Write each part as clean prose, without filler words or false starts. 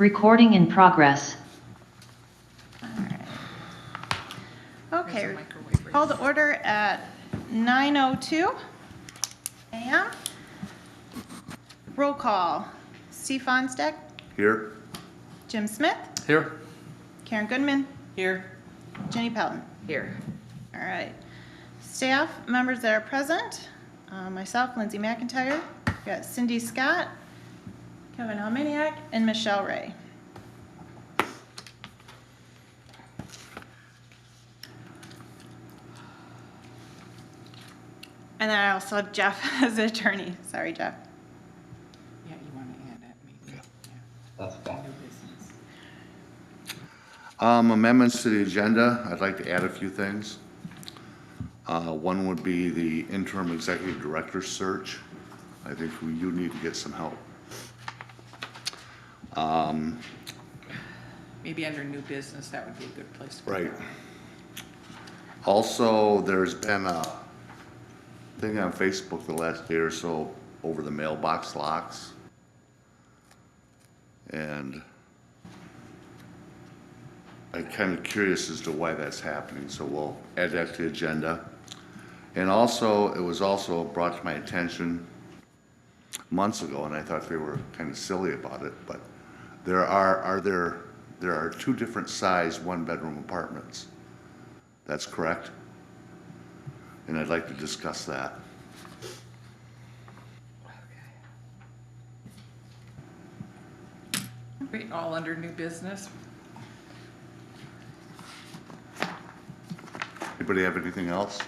Recording in progress. Okay, call the order at 9:02 a.m. Roll call. Steve Fonsteck, Here. Jim Smith, Here. Karen Goodman, Here. Jenny Pelton. Here. All right. Staff members that are present, myself, Lindsay McIntyre, we've got Cindy Scott, Kevin Almaniak, and Michelle Ray. And then I also have Jeff as the attorney. Sorry, Jeff. Yeah, you want to add that maybe? Yeah. That's fine. New business. Amendments to the agenda. I'd like to add a few things. One would be the interim executive director search. I think you need to get some help. Maybe under new business, that would be a good place to put Right. that. Also, there's been a thing on Facebook the last day or so over the mailbox locks. And I'm kind of curious as to why that's happening, so we'll add that to the agenda. And also, it was also brought to my attention months ago, and I thought they were kind of silly about it, but there are two different size one-bedroom apartments. That's correct? And I'd like to discuss that. Great, all under new business. Anybody have anything else?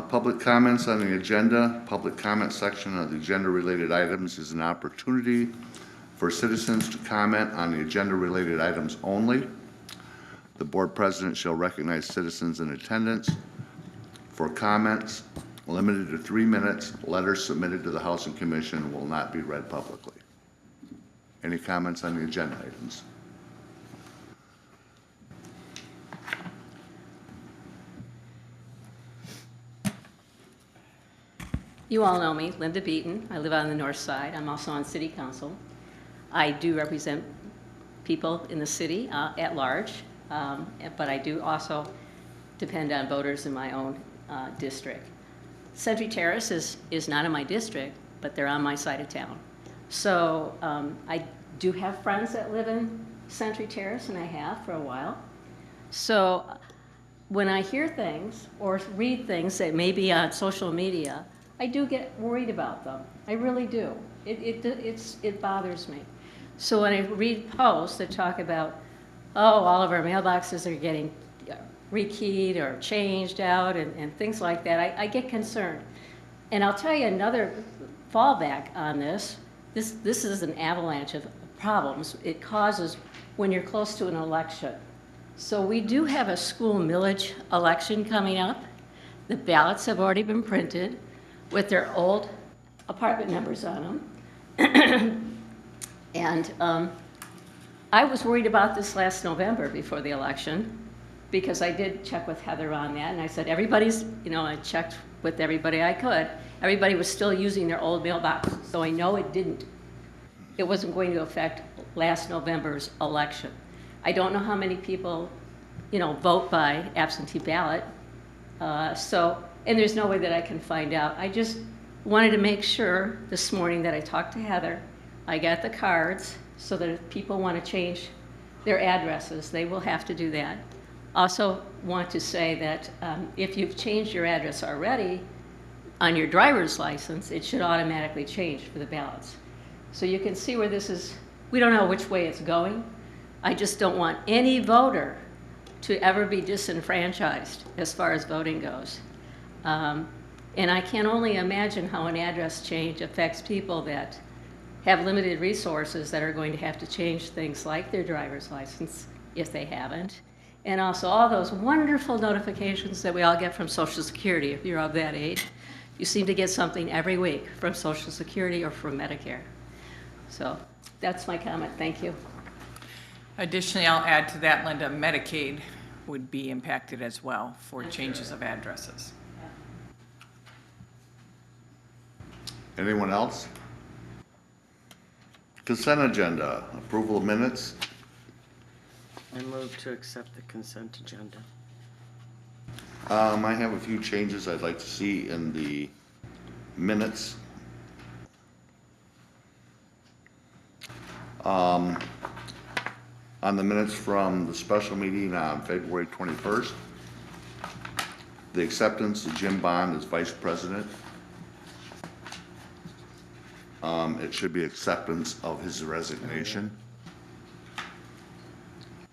Public comments on the agenda. Public comment section of the agenda-related items is an opportunity for citizens to comment on the agenda-related items only. The board president shall recognize citizens in attendance for comments limited to 3 minutes. Letters submitted to the Housing Commission will not be read publicly. Any comments on the agenda items? You all know me, Linda Beaton. I live on the north side. I'm also on city council. I do represent people in the city at large, but I do also depend on voters in my own district. Century Terrace is not in my district, but they're on my side of town. So I do have friends that live in Century Terrace, and I have for a while. So when I hear things or read things that may be on social media, I do get worried about them. I really do. It bothers me. So when I read posts that talk about, oh, all of our mailboxes are getting rekeyed or changed out and things like that, I get concerned. And I'll tell you another fallback on this. This is an avalanche of problems it causes when you're close to an election. So we do have a school millage election coming up. The ballots have already been printed with their old apartment numbers on them. And I was worried about this last November before the election because I did check with Heather on that, and I said everybody's, I checked with everybody I could. Everybody was still using their old mailbox, so I know it wasn't going to affect last November's election. I don't know how many people, vote by absentee ballot, and there's no way that I can find out. I just wanted to make sure this morning that I talked to Heather. I got the cards so that if people want to change their addresses, they will have to do that. Also want to say that if you've changed your address already on your driver's license, it should automatically change for the ballots. So you can see where this is. We don't know which way it's going. I just don't want any voter to ever be disenfranchised as far as voting goes. And I can only imagine how an address change affects people that have limited resources that are going to have to change things like their driver's license if they haven't. And also all those wonderful notifications that we all get from Social Security if you're of that age. You seem to get something every week from Social Security or from Medicare. So that's my comment. Thank you. Additionally, I'll add to that, Linda, Medicaid would be impacted as well for changes of addresses. Anyone else? Consent agenda, approval of minutes. I move to accept the consent agenda. I have a few changes I'd like to see in the minutes. On the minutes from the special meeting on February 21st, the acceptance of Jim Bond as vice president. It should be acceptance of his resignation.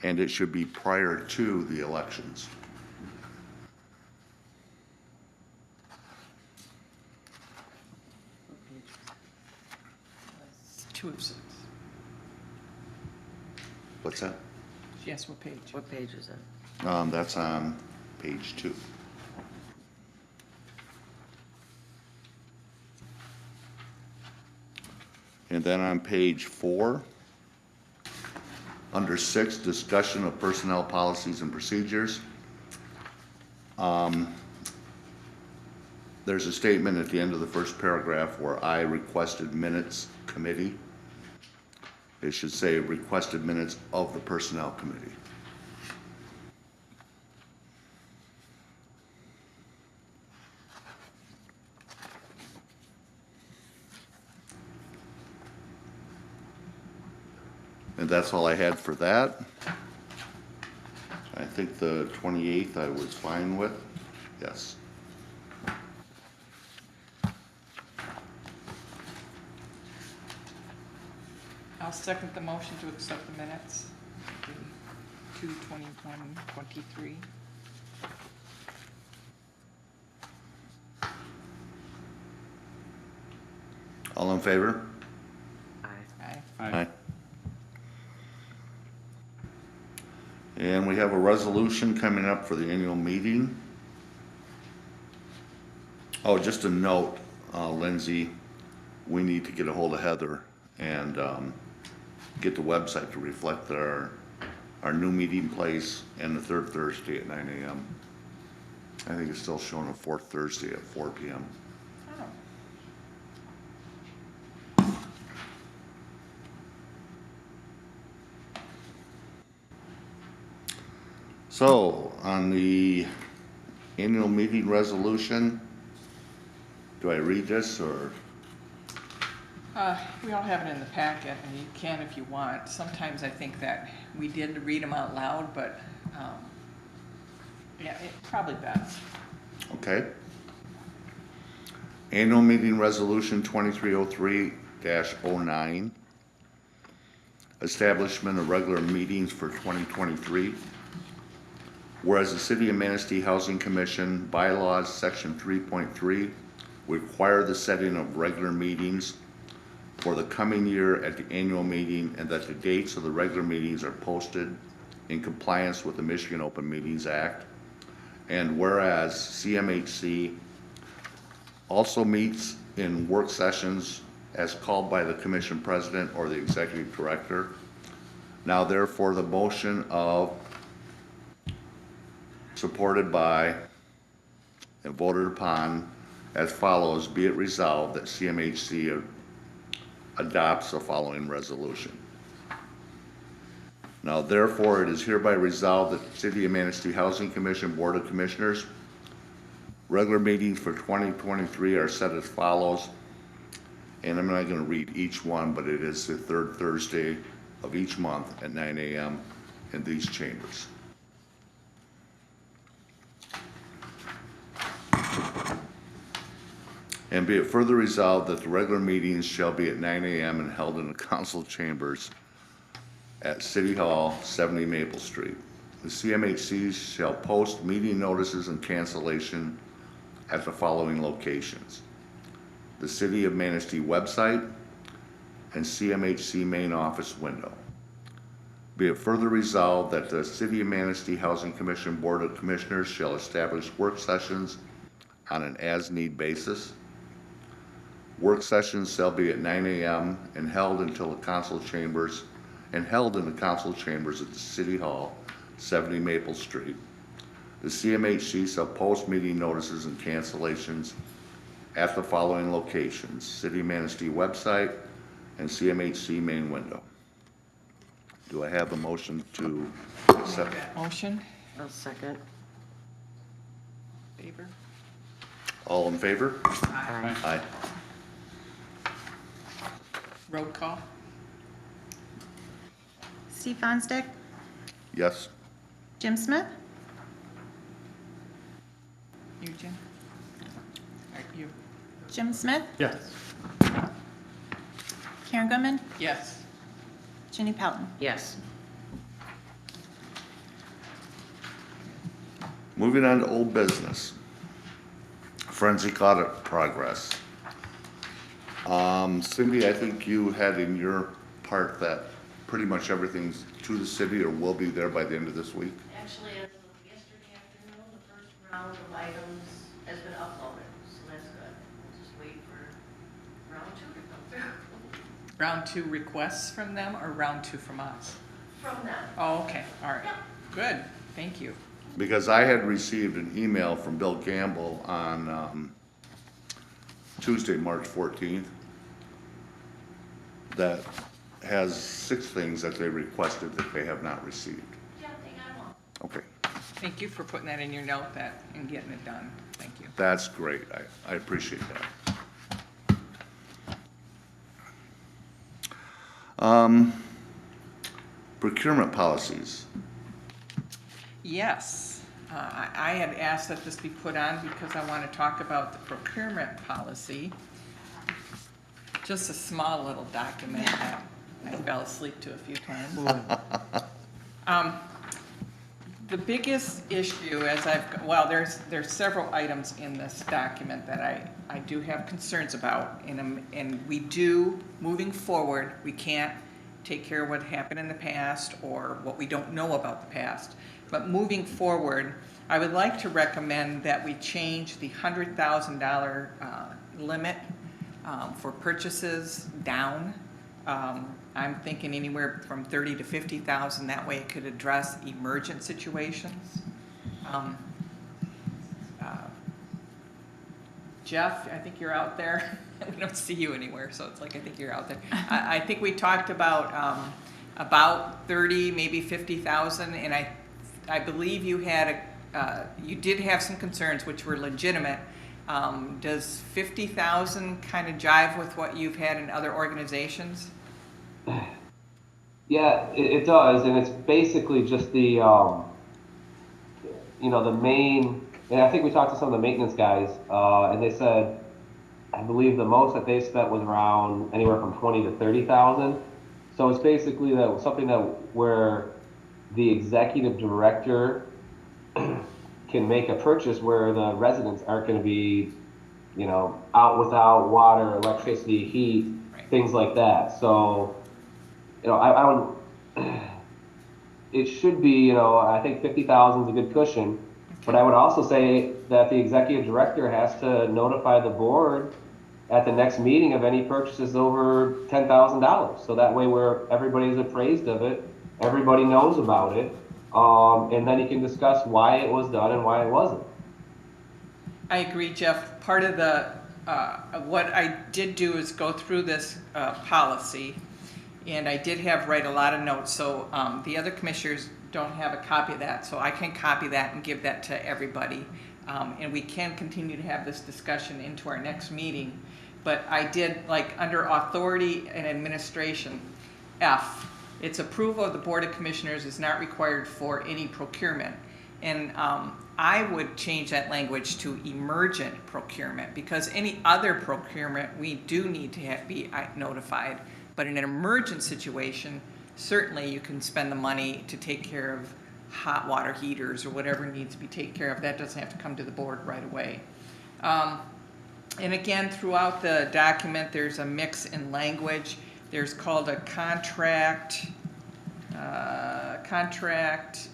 And it should be prior to the elections. It's 2 of 6. What's that? Yes, what page? What page is that? That's on page 2. And then on page 4, under 6, discussion of personnel policies and procedures. There's a statement at the end of the first paragraph where I requested minutes committee. It should say requested minutes of the personnel committee. And that's all I had for that. I think the 28th I was fine with. Yes. I'll second the motion to accept the minutes, the 2/21/23. All in favor? Aye. Aye. Aye. And we have a resolution coming up for the annual meeting. Oh, just a note, Lindsay, we need to get a hold of Heather and get the website to reflect our new meeting place and the third Thursday at 9 a.m. I think it's still showing a fourth Thursday at 4 p.m. Oh. So, on the annual meeting resolution, do I read this or? We all have it in the packet, and you can if you want. Sometimes I think that we did read them out loud, but, yeah, it's probably best. Okay. Annual meeting resolution 2303-09. Establishment of regular meetings for 2023. Whereas the City of Manistee Housing Commission bylaws, section 3.3, require the setting of regular meetings for the coming year at the annual meeting, and that the dates of the regular meetings are posted in compliance with the Michigan Open Meetings Act. And whereas CMHC also meets in work sessions as called by the commission president or the executive director. Now therefore the motion of supported by and voted upon as follows: be it resolved that CMHC adopts the following resolution. Now therefore it is hereby resolved that the City of Manistee Housing Commission Board of Commissioners regular meetings for 2023 are set as follows, and I'm not going to read each one, but it is the third Thursday of each month at 9 a.m. in these chambers. And be it further resolved that the regular meetings shall be at 9 a.m. and held in the council chambers at City Hall, 70 Maple Street. The CMHC shall post meeting notices and cancellation at the following locations: the City of Manistee website and CMHC main office window. Be it further resolved that the City of Manistee Housing Commission Board of Commissioners shall establish work sessions on an as-need basis. Work sessions shall be at 9 a.m. and held until the council chambers, and held in the council chambers at the City Hall 70 Maple Street. The CMHC shall post meeting notices and cancellations at the following locations: City of Manistee website and CMHC main window. Do I have a motion to accept? Motion, I'll second. favor? All in favor? Aye. Aye. Roll call? Steve Fonstick, Yes. Jim Smith, You, Jim? All right, you. Jim Smith, Yes. Karen Goodman, Yes. Ginny Pelton. Yes. Moving on to old business. Forensic audit progress. Cindy, I think you had in your part that pretty much everything's to the city or will be there by the end of this week. Actually, as of yesterday afternoon, the first round of items has been uploaded, so that's good. We'll just wait for round 2 to come through Round 2 requests from them or round 2 from us? from them. Oh, okay, all right. Good, thank you. Because I had received an email from Bill Gamble on Tuesday, March 14th, that has 6 things that they requested that they have not received. Yeah, they got them all. Okay, Thank you for putting that in your note and getting it done. Thank you. that's great. I appreciate that. Procurement policies. Yes, I had asked that this be put on because I want to talk about the procurement policy. Just a small little document that I fell asleep to a few times. The biggest issue as there's several items in this document that I do have concerns about. And we do, moving forward, we can't take care of what happened in the past or what we don't know about the past. But moving forward, I would like to recommend that we change the $100,000 limit for purchases down. I'm thinking anywhere from 30 to 50,000. That way it could address emergent situations. Jeff, I think you're out there. We don't see you anywhere, so it's like I think you're out there. I think we talked about 30, maybe 50,000, and I believe you had you did have some concerns which were legitimate. Does 50,000 kind of jive with what you've had in other organizations? Yeah, it does, and it's basically just the, the main, and I think we talked to some of the maintenance guys, and they said, I believe the most that they spent was around anywhere from 20 to 30,000. So it's basically something that where the executive director can make a purchase where the residents aren't going to be, out without water, electricity, heat, Right. things like that. So, I would, it should be, I think 50,000 is a good cushion. But I would also say that the executive director has to notify the board at the next meeting of any purchases over $10,000. So that way everybody's appraised of it, everybody knows about it, and then you can discuss why it was done and why it wasn't. I agree, Jeff. Part of the what I did do is go through this policy, and I did write a lot of notes. So the other commissioners don't have a copy of that, so I can copy that and give that to everybody, and we can continue to have this discussion into our next meeting. But I did, under authority and administration, F, its approval of the Board of Commissioners is not required for any procurement. And I would change that language to emergent procurement, because any other procurement, we do need to be notified. But in an emergent situation, certainly you can spend the money to take care of hot water heaters or whatever needs to be taken care of. That doesn't have to come to the board right away. And again, throughout the document, there's a mix in language. There's called a contract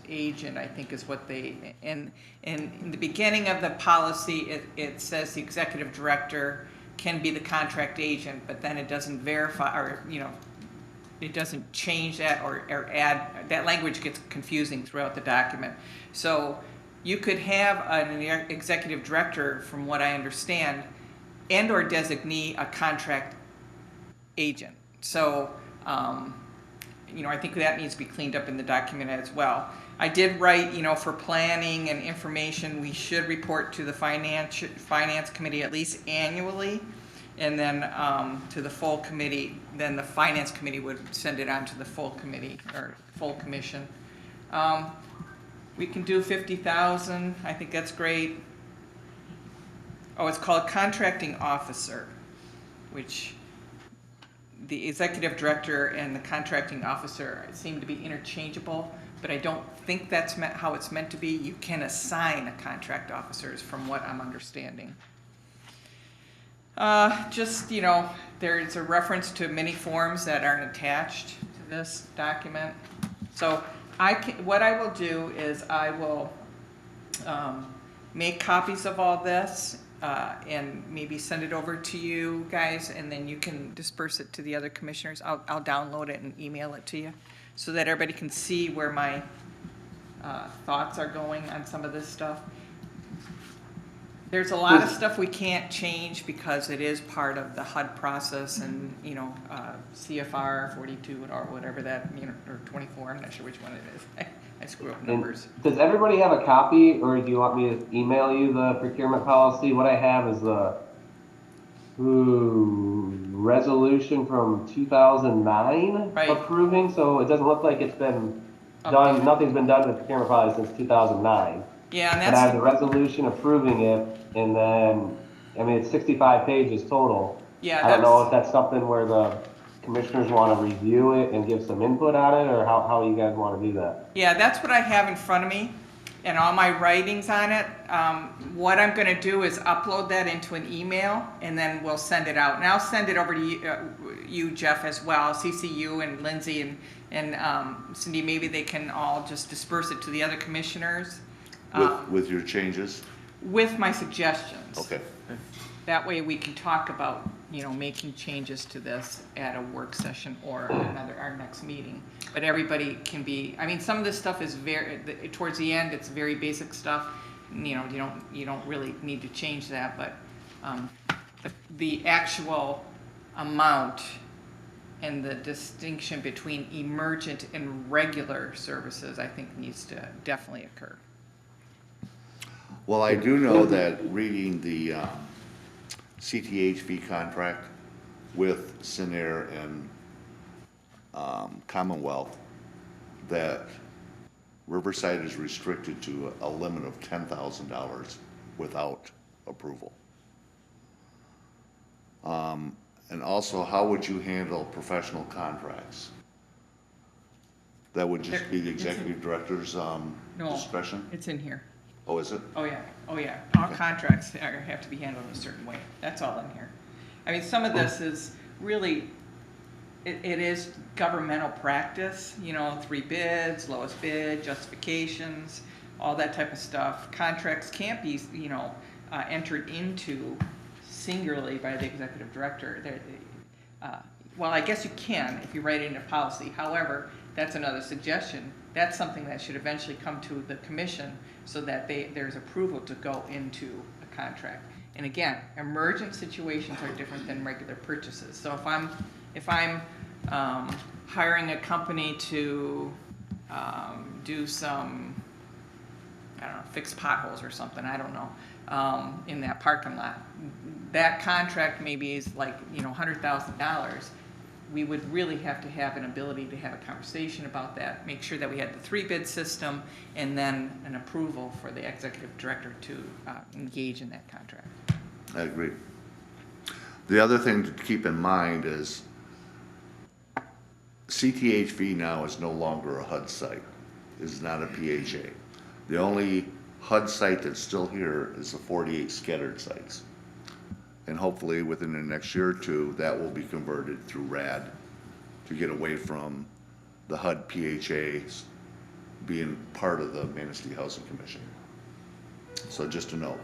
agent, I think is what they, and in the beginning of the policy, it says the executive director can be the contract agent, but then it doesn't verify, or, it doesn't change that or add, that language gets confusing throughout the document. So you could have an executive director, from what I understand, and or designee a contract agent. So, I think that needs to be cleaned up in the document as well. I did write, for planning and information, we should report to the finance committee at least annually, and then to the full committee. Then the finance committee would send it on to the full committee or full commission. We can do 50,000. I think that's great. Oh, it's called contracting officer, which the executive director and the contracting officer seem to be interchangeable, but I don't think that's how it's meant to be. You can assign a contract officers, from what I'm understanding. There's a reference to many forms that aren't attached to this document. So what I will do is I will make copies of all this and maybe send it over to you guys, and then you can disperse it to the other commissioners. I'll download it and email it to you so that everybody can see where my thoughts are going on some of this stuff. There's a lot of stuff we can't change because it is part of the HUD process and, CFR 42 or whatever that, or 24, I'm not sure which one it is. I screw up numbers. Does everybody have a copy, or do you want me to email you the procurement policy? What I have is the resolution from 2009 Right. approving, so it doesn't look like it's been done, nothing's been done with procurement policy since 2009. Yeah, and And I have the that's, resolution approving it, and then, it's 65 pages total. yeah, I don't know if that's, that's something where the commissioners want to review it and give some input on it, or how you guys want to do that. yeah, that's what I have in front of me and all my writings on it. What I'm gonna do is upload that into an email and then we'll send it out. And I'll send it over to you, Jeff, as well, CC you and Lindsay and Cindy. Maybe they can all just disperse it to the other commissioners. With your changes? With my suggestions. Okay. That way we can talk about, making changes to this at a work session or our next meeting. But everybody can be, some of this stuff is towards the end, it's very basic stuff. You don't really need to change that, but the actual amount and the distinction between emergent and regular services, I think, needs to definitely occur. Well, I do know that reading the CTHV contract with Sinair and Commonwealth, that Riverside is restricted to a limit of $10,000 without approval. And also, how would you handle professional contracts? That would just be the executive director's discretion? It's in here. Oh, is it? Oh, yeah, all contracts have to be handled a certain way, that's all in here. Some of this is really, it is governmental practice, 3 bids, lowest bid, justifications, all that type of stuff. Contracts can't be, entered into singularly by the executive director. Well, I guess you can if you write it into policy. However, that's another suggestion. That's something that should eventually come to the commission so that there's approval to go into a contract. And again, emergent situations are different than regular purchases. So if I'm hiring a company to do some, fix potholes or something, in that parking lot, that contract maybe is like, $100,000. We would really have to have an ability to have a conversation about that, make sure that we had the 3-bid system, and then an approval for the executive director to engage in that contract. I agree. The other thing to keep in mind is CTHV now is no longer a HUD site. It is not a PHA. The only HUD site that's still here is the 48 scattered sites. And hopefully within the next year or two, that will be converted through RAD to get away from the HUD PHAs being part of the Manistee Housing Commission. So just a note.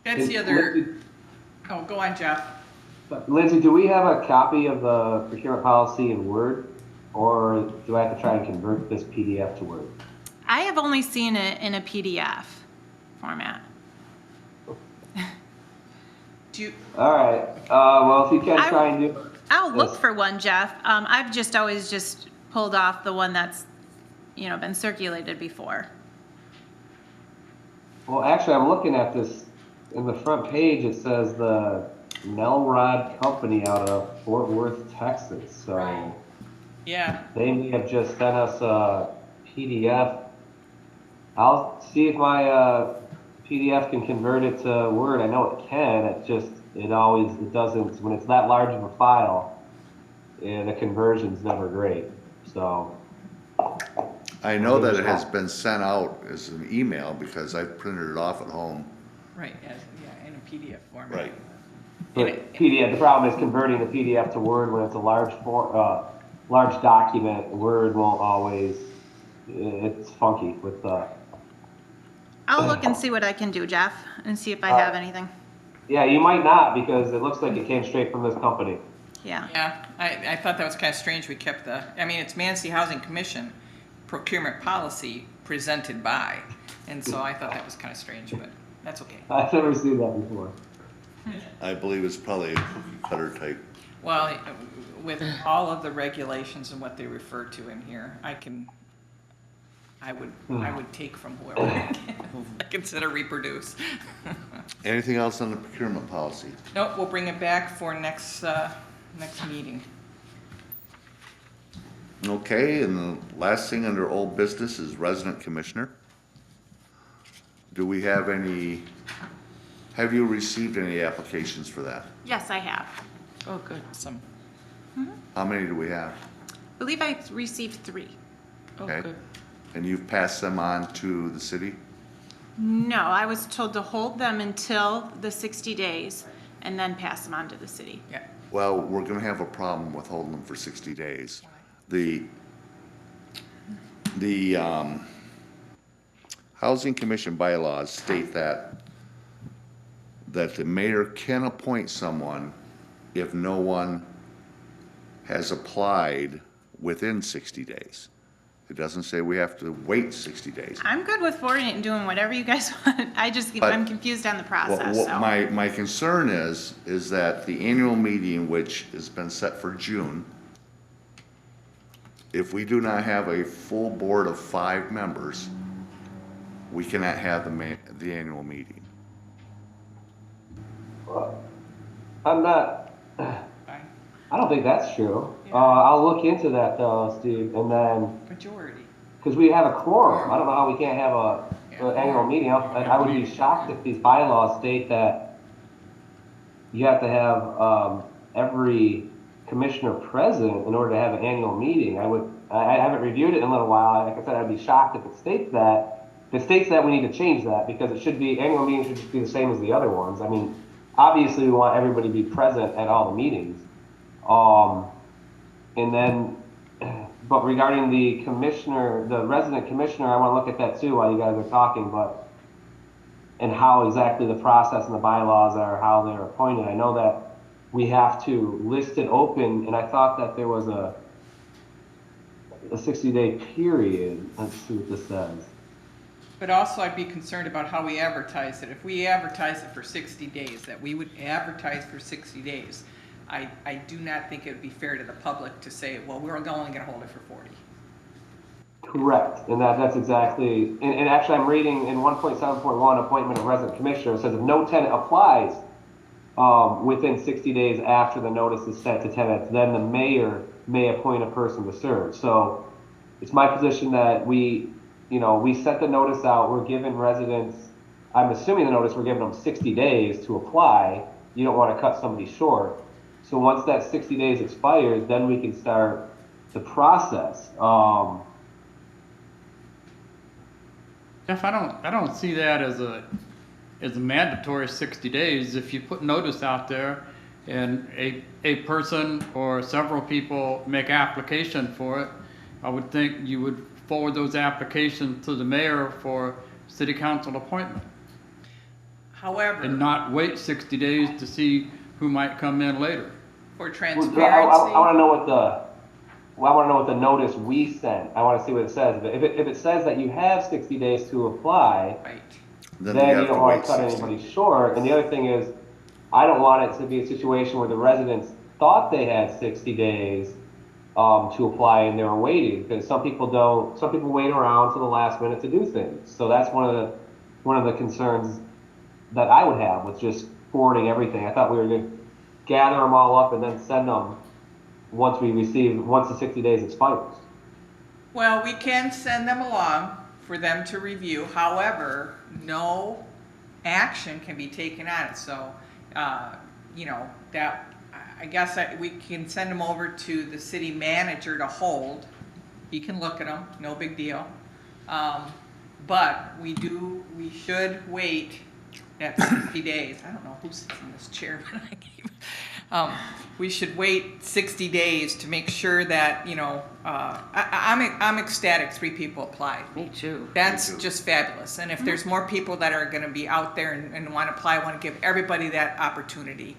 That's the other, oh, go on, Jeff. But Lindsay, do we have a copy of the procurement policy in Word? Or do I have to try and convert this PDF to Word? I have only seen it in a PDF format. Do you, All right, well, if you can I- try and do. I'll look Yes. for one, Jeff. I've just always just pulled off the one that's, been circulated before. Well, actually, I'm looking at this, in the front page, it says the Nelrod Company out of Fort Worth, Texas, so. Right. yeah, They may have just sent us a PDF. I'll see if my PDF can convert it to Word. I know it can. It doesn't. When it's that large of a file, the conversion's never great. So. I know that it has been sent out as an email because I printed it off at home. right, in a PDF format. Right. But PDF. The problem is converting the PDF to Word when it's a large document. Word won't always. It's funky with the. I'll look and see what I can do, Jeff, and see if I have anything. Yeah, you might not because it looks like it came straight from this company. Yeah. Yeah, I thought that was kind of strange. We kept it's Manistee Housing Commission procurement policy presented by, and so I thought that was kind of strange, but that's okay. I've never seen that before. I believe it's probably a cookie cutter type. Well, with all of the regulations and what they refer to in here, I would take from whoever I consider reproduce. Anything else on the procurement policy? Nope, we'll bring it back for next meeting. Okay, and the last thing under old business is resident commissioner. Do we have have you received any applications for that? Yes, I have. Oh, good. Awesome. How many do we have? I believe I received 3. Oh, Okay. good. And you've passed them on to the city? No, I was told to hold them until the 60 days and then pass them on to the city. Yeah. Well, we're gonna have a problem with holding them for 60 days. The Housing Commission bylaws state that the mayor can appoint someone if no one has applied within 60 days. It doesn't say we have to wait 60 days. I'm good with forwarding it and doing whatever you guys want. But- I'm confused on the What- process, what so. my concern is that the annual meeting, which has been set for June, if we do not have a full board of 5 members, we cannot have the annual meeting. I'm not. Fine. I don't think that's true. Yeah. I'll look into that though, Steve, and then Majority. because we have a quorum, I don't know how we can't have an annual meeting. I would be shocked if these bylaws state that you have to have every commissioner present in order to have an annual meeting. I haven't reviewed it in a little while. Like I said, I'd be shocked if it states that. If it states that, we need to change that because it should be, annual meetings should just be the same as the other ones. I mean, obviously we want everybody to be present at all the meetings. And then, but regarding the commissioner, the resident commissioner, I want to look at that too while you guys are talking, and how exactly the process and the bylaws are, how they're appointed. I know that we have to list it open, and I thought that there was a 60-day period. Let's see what this says. But also I'd be concerned about how we advertise it. If we advertise it for 60 days, that we would advertise for 60 days, I do not think it would be fair to the public to say, well, we're only going to hold it for 40. Correct, and that's exactly, and actually I'm reading in 1.7.1, appointment of resident commissioner, it says if no tenant applies within 60 days after the notice is sent to tenants, then the mayor may appoint a person to serve. So it's my position that we sent the notice out, we're giving residents, I'm assuming the notice, we're giving them 60 days to apply. You don't want to cut somebody short. So once that 60 days expires, then we can start the process. Jeff, I don't see that as a mandatory 60 days. If you put notice out there and a person or several people make application for it, I would think you would forward those applications to the mayor for city council appointment However. and not wait 60 days to see who might come in later. For I transparency. want to know what I want to know what the notice we sent. I want to see what it says. But if it says that you have 60 days to apply, Right. Then then you you have don't to want wait to cut 60. anybody short. And the other thing is, I don't want it to be a situation where the residents thought they had 60 days to apply and they were waiting, because some people don't. Some people wait around to the last minute to do things. So that's one of the concerns that I would have with just forwarding everything. I thought we were going to gather them all up and then send them once the 60 days expires. Well, we can send them along for them to review. However, no action can be taken on it. So, you know, I guess we can send them over to the city manager to hold. He can look at them, no big deal. But we should wait that 60 days. I don't know who sits in this chair, but we should wait 60 days to make sure that, you know, I'm ecstatic 3 people applied. Me too. That's Me too. just fabulous. And if there's more people that are going to be out there and want to apply, I want to give everybody that opportunity.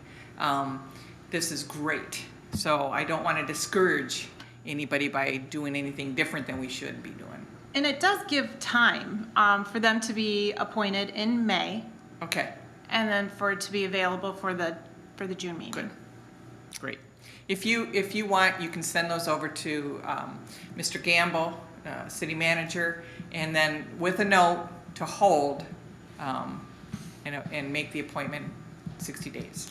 This is great. So I don't want to discourage anybody by doing anything different than we should be doing. And it does give time for them to be appointed in May, Okay, and then for it to be available for the June meeting. good. Great. If you want, you can send those over to Mr. Gamble, city manager, and then with a note to hold and make the appointment 60 days.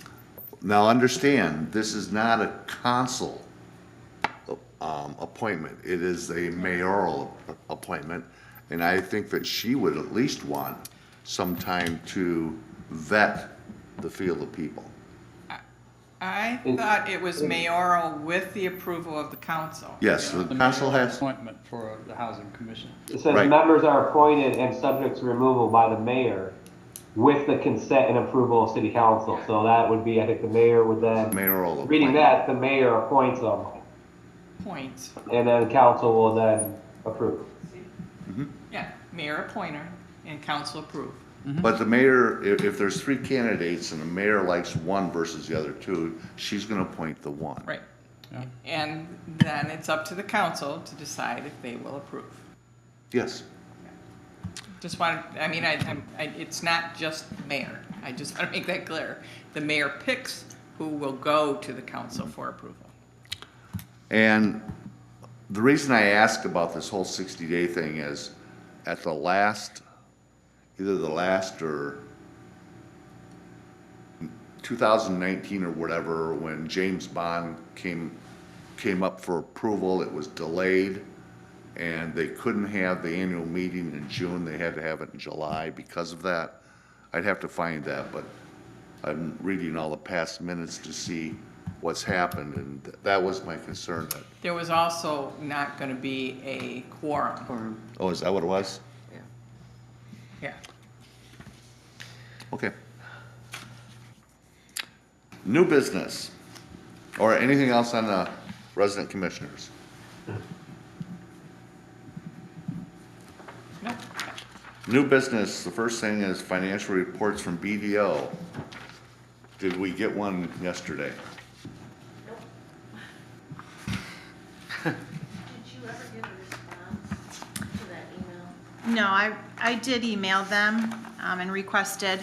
Now, understand, this is not a council appointment. It is a mayoral appointment, and I think that she would at least want some time to vet the field of people. I thought it was mayoral with the approval of the council. Yes, the The council mayoral has, appointment for the housing commission. It says Right. members are appointed and subject to removal by the mayor with the consent and approval of city council. So that would be, I think the mayor would then, mayoral reading appointment. that, the mayor appoints them, Points. and then council will then approve. Yeah, mayor appointer and council approve. But the mayor, if there's 3 candidates and the mayor likes one versus the other 2, she's gonna appoint the one. Right. Yeah. And then it's up to the council to decide if they will approve. Yes. Just want to, I mean, it's not just mayor. I just want to make that clear. The mayor picks who will go to the council for approval. And the reason I ask about this whole 60-day thing is at the last, either the last or 2019 or whatever, when James Bond came up for approval, it was delayed, and they couldn't have the annual meeting in June. They had to have it in July because of that. I'd have to find that, but I'm reading all the past minutes to see what's happened, and that was my concern. There was also not going to be a quorum. Quorum. Oh, is that what it was? Yeah. Yeah. Okay. New business, or anything else on the resident commissioners? Nope. New business, the first thing is financial reports from BDO. Did we get one yesterday? Did you ever get a response to that email? No, I did email them and requested,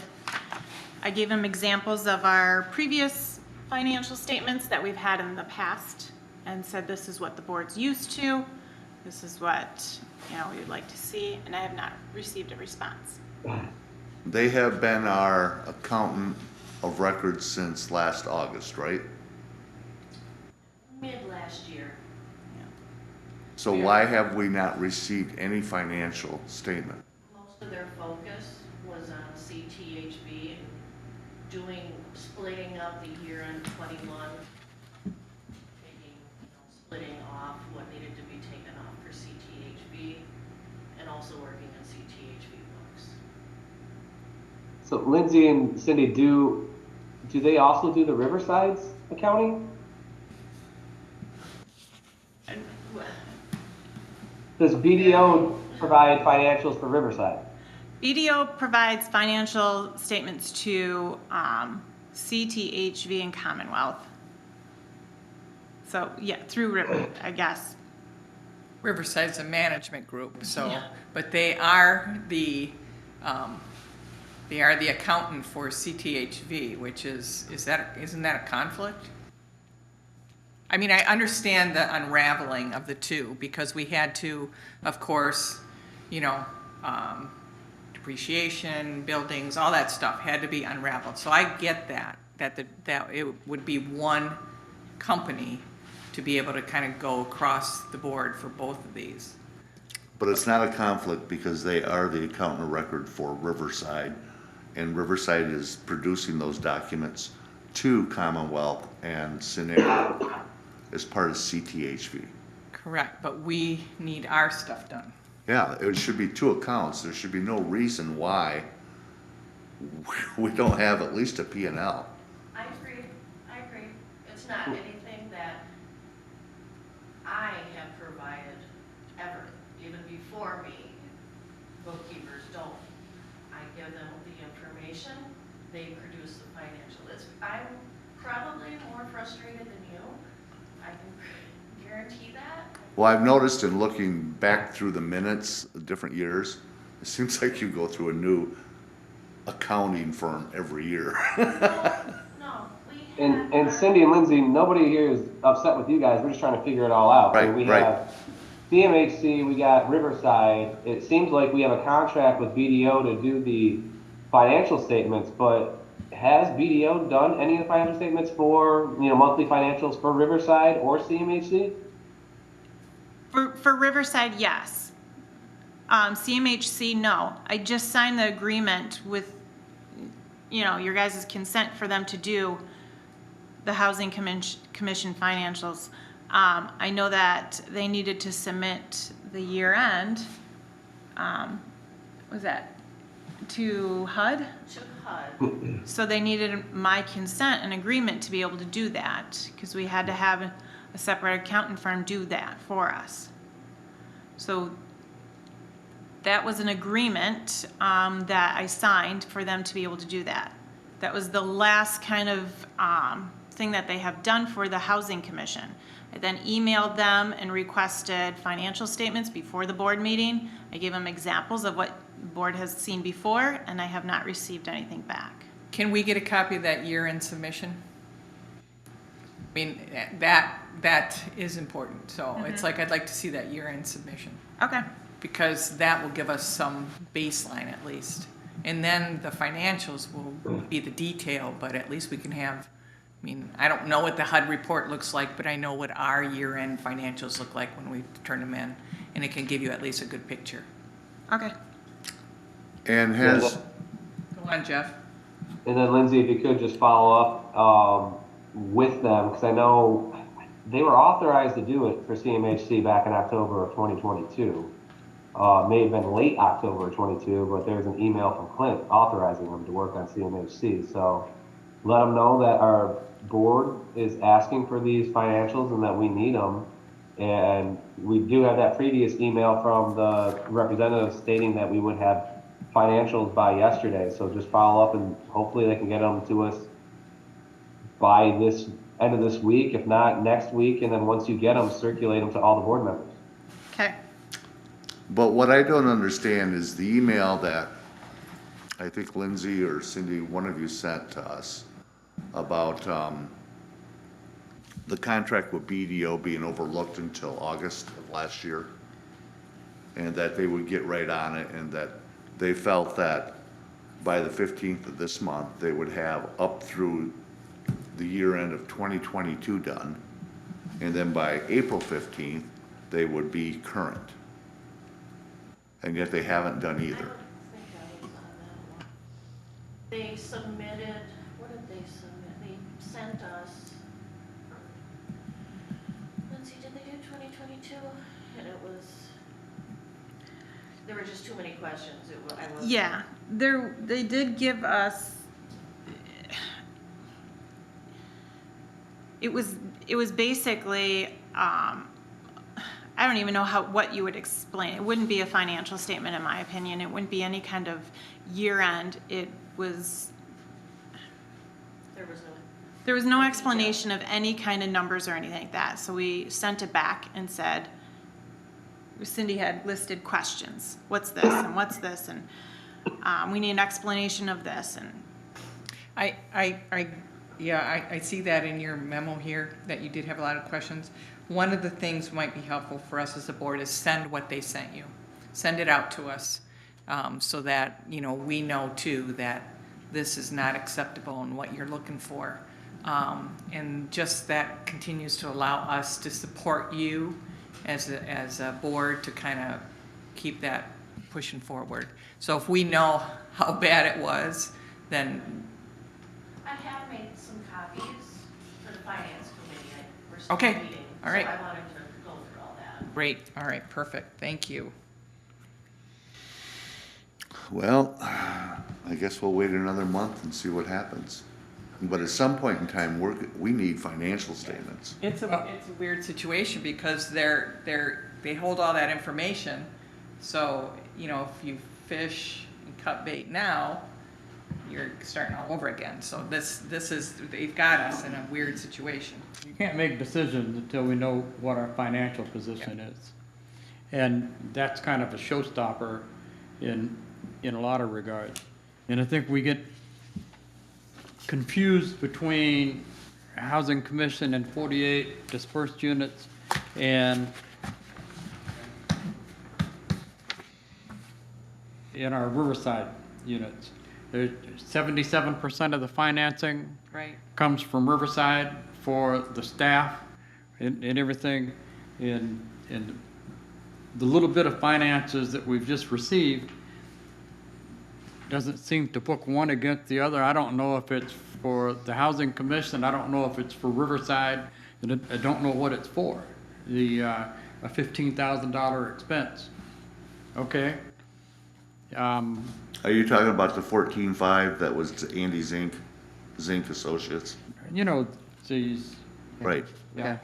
I gave them examples of our previous financial statements that we've had in the past and said this is what the board's used to, this is what, you know, we'd like to see, and I have not received a response. They have been our accountant of record since last August, right? Mid last year. So why have we not received any financial statement? Most of their focus was on CTHV and splitting up the year in 21, splitting off what needed to be taken off for CTHV, and also working on CTHV books. So Lindsay and Cindy, do they also do the Riverside's accounting? And, well, Does BDO provide financials for Riverside? BDO provides financial statements to CTHV, and Commonwealth. So, yeah, through River, I guess. Riverside's a management group, so, Yeah. but they are the accountant for CTHV, which isn't that a conflict? I mean, I understand the unraveling of the two, because we had to, of course, you know, depreciation, buildings, all that stuff had to be unraveled. So I get that it would be one company to be able to kind of go across the board for both of these. But it's not a conflict because they are the accountant of record for Riverside, and Riverside is producing those documents to Commonwealth and Scenario as part of CTHV. Correct, but we need our stuff done. Yeah, it should be two accounts. There should be no reason why we don't have at least a P&L. I agree, it's not anything that I have provided ever, even before me. Bookkeepers don't. I give them the information, they produce the financial. I'm probably more frustrated than you, I can guarantee that. Well, I've noticed in looking back through the minutes of different years, it seems like you go through a new accounting firm every year. No, we have. And Cindy and Lindsay, nobody here is upset with you guys. We're just trying to figure it all out. Right, we right. have CMHC, we got Riverside. It seems like we have a contract with BDO to do the financial statements, but has BDO done any of the financial statements for, monthly financials for Riverside or CMHC? For Riverside, yes. CMHC, no. I just signed the agreement with, your guys' consent for them to do the Housing Commission financials. I know that they needed to submit the year end, was that to HUD? To HUD. So they needed my consent and agreement to be able to do that, because we had to have a separate accountant firm do that for us. So that was an agreement that I signed for them to be able to do that. That was the last kind of thing that they have done for the Housing Commission. I then emailed them and requested financial statements before the board meeting. I gave them examples of what the board has seen before, and I have not received anything back. Can we get a copy of that year-end submission? I mean, that is important, so it's like, I'd like to see that year-end submission, Okay. because that will give us some baseline at least. And then the financials will be the detail, but at least we can have, I don't know what the HUD report looks like, but I know what our year-end financials look like when we turn them in, and it can give you at least a good picture. Okay. And has, Go on, Jeff. And then Lindsay, if you could just follow up with them, because I know they were authorized to do it for CMHC back in October of 2022. May have been late October of 22, but there's an email from Clint authorizing them to work on CMHC. So let them know that our board is asking for these financials and that we need them. And we do have that previous email from the representative stating that we would have financials by yesterday. So just follow up and hopefully they can get them to us by this end of this week, if not next week. And then once you get them, circulate them to all the board members. Okay. but what I don't understand is the email that I think Lindsay or Cindy, one of you sent to us about the contract with BDO being overlooked until August of last year, and that they would get right on it, and that they felt that by the 15th of this month, they would have up through the year end of 2022 done, and then by April 15th, they would be current. And yet they haven't done I either. don't think I was on that one. They submitted, what did they submit? They sent us, Lindsay, did they do 2022? And it was, there were just too many questions. I wasn't. Yeah, they did give us, it was basically, I don't even know what you would explain. It wouldn't be a financial statement, in my opinion. It wouldn't be any kind of year end. It was, There was no. There was no explanation of any kind of numbers or anything like that, so we sent it back and said, Cindy had listed questions. What's this and what's this, and we need an explanation of this, and I see that in your memo here, that you did have a lot of questions. One of the things might be helpful for us as a board is send what they sent you. Send it out to us, so that, you know, we know too that this is not acceptable and what you're looking for. And just that continues to allow us to support you as a board to kind of keep that pushing forward. So if we know how bad it was, then, I have made some copies for the finance committee. We're still Okay. meeting. All right. So I wanted to go through all that. great, all right, perfect, thank you. Well, I guess we'll wait another month and see what happens. But at some point in time, we need financial statements. It's a weird situation because they hold all that information. So, you know, if you fish and cut bait now, you're starting all over again. So this is, they've got us in a weird situation. You can't make decisions until we know what our financial position is. And that's kind of a showstopper in a lot of regards. And I think we get confused between Housing Commission and 48 dispersed units and in our Riverside units. There's 77% of the financing Right. comes from Riverside for the staff and everything. And the little bit of finances that we've just received doesn't seem to book one against the other. I don't know if it's for the Housing Commission. I don't know if it's for Riverside. And I don't know what it's for. A $15,000 expense. Okay. Are you talking about the 14.5 that was to Andy Zink Associates? You know, these. Right. Yeah.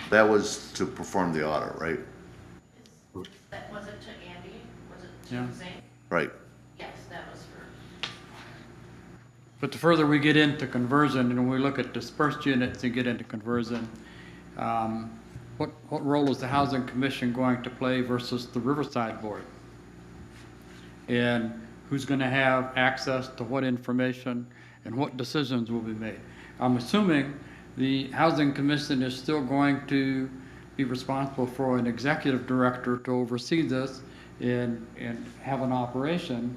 That was to perform the audit, right? Was it to Andy? Was it to Yeah. Zane? Right. Yes, that was for. But the further we get into conversion, and we look at dispersed units and get into conversion, what role is the Housing Commission going to play versus the Riverside Board? And who's going to have access to what information and what decisions will be made? I'm assuming the Housing Commission is still going to be responsible for an executive director to oversee this and have an operation.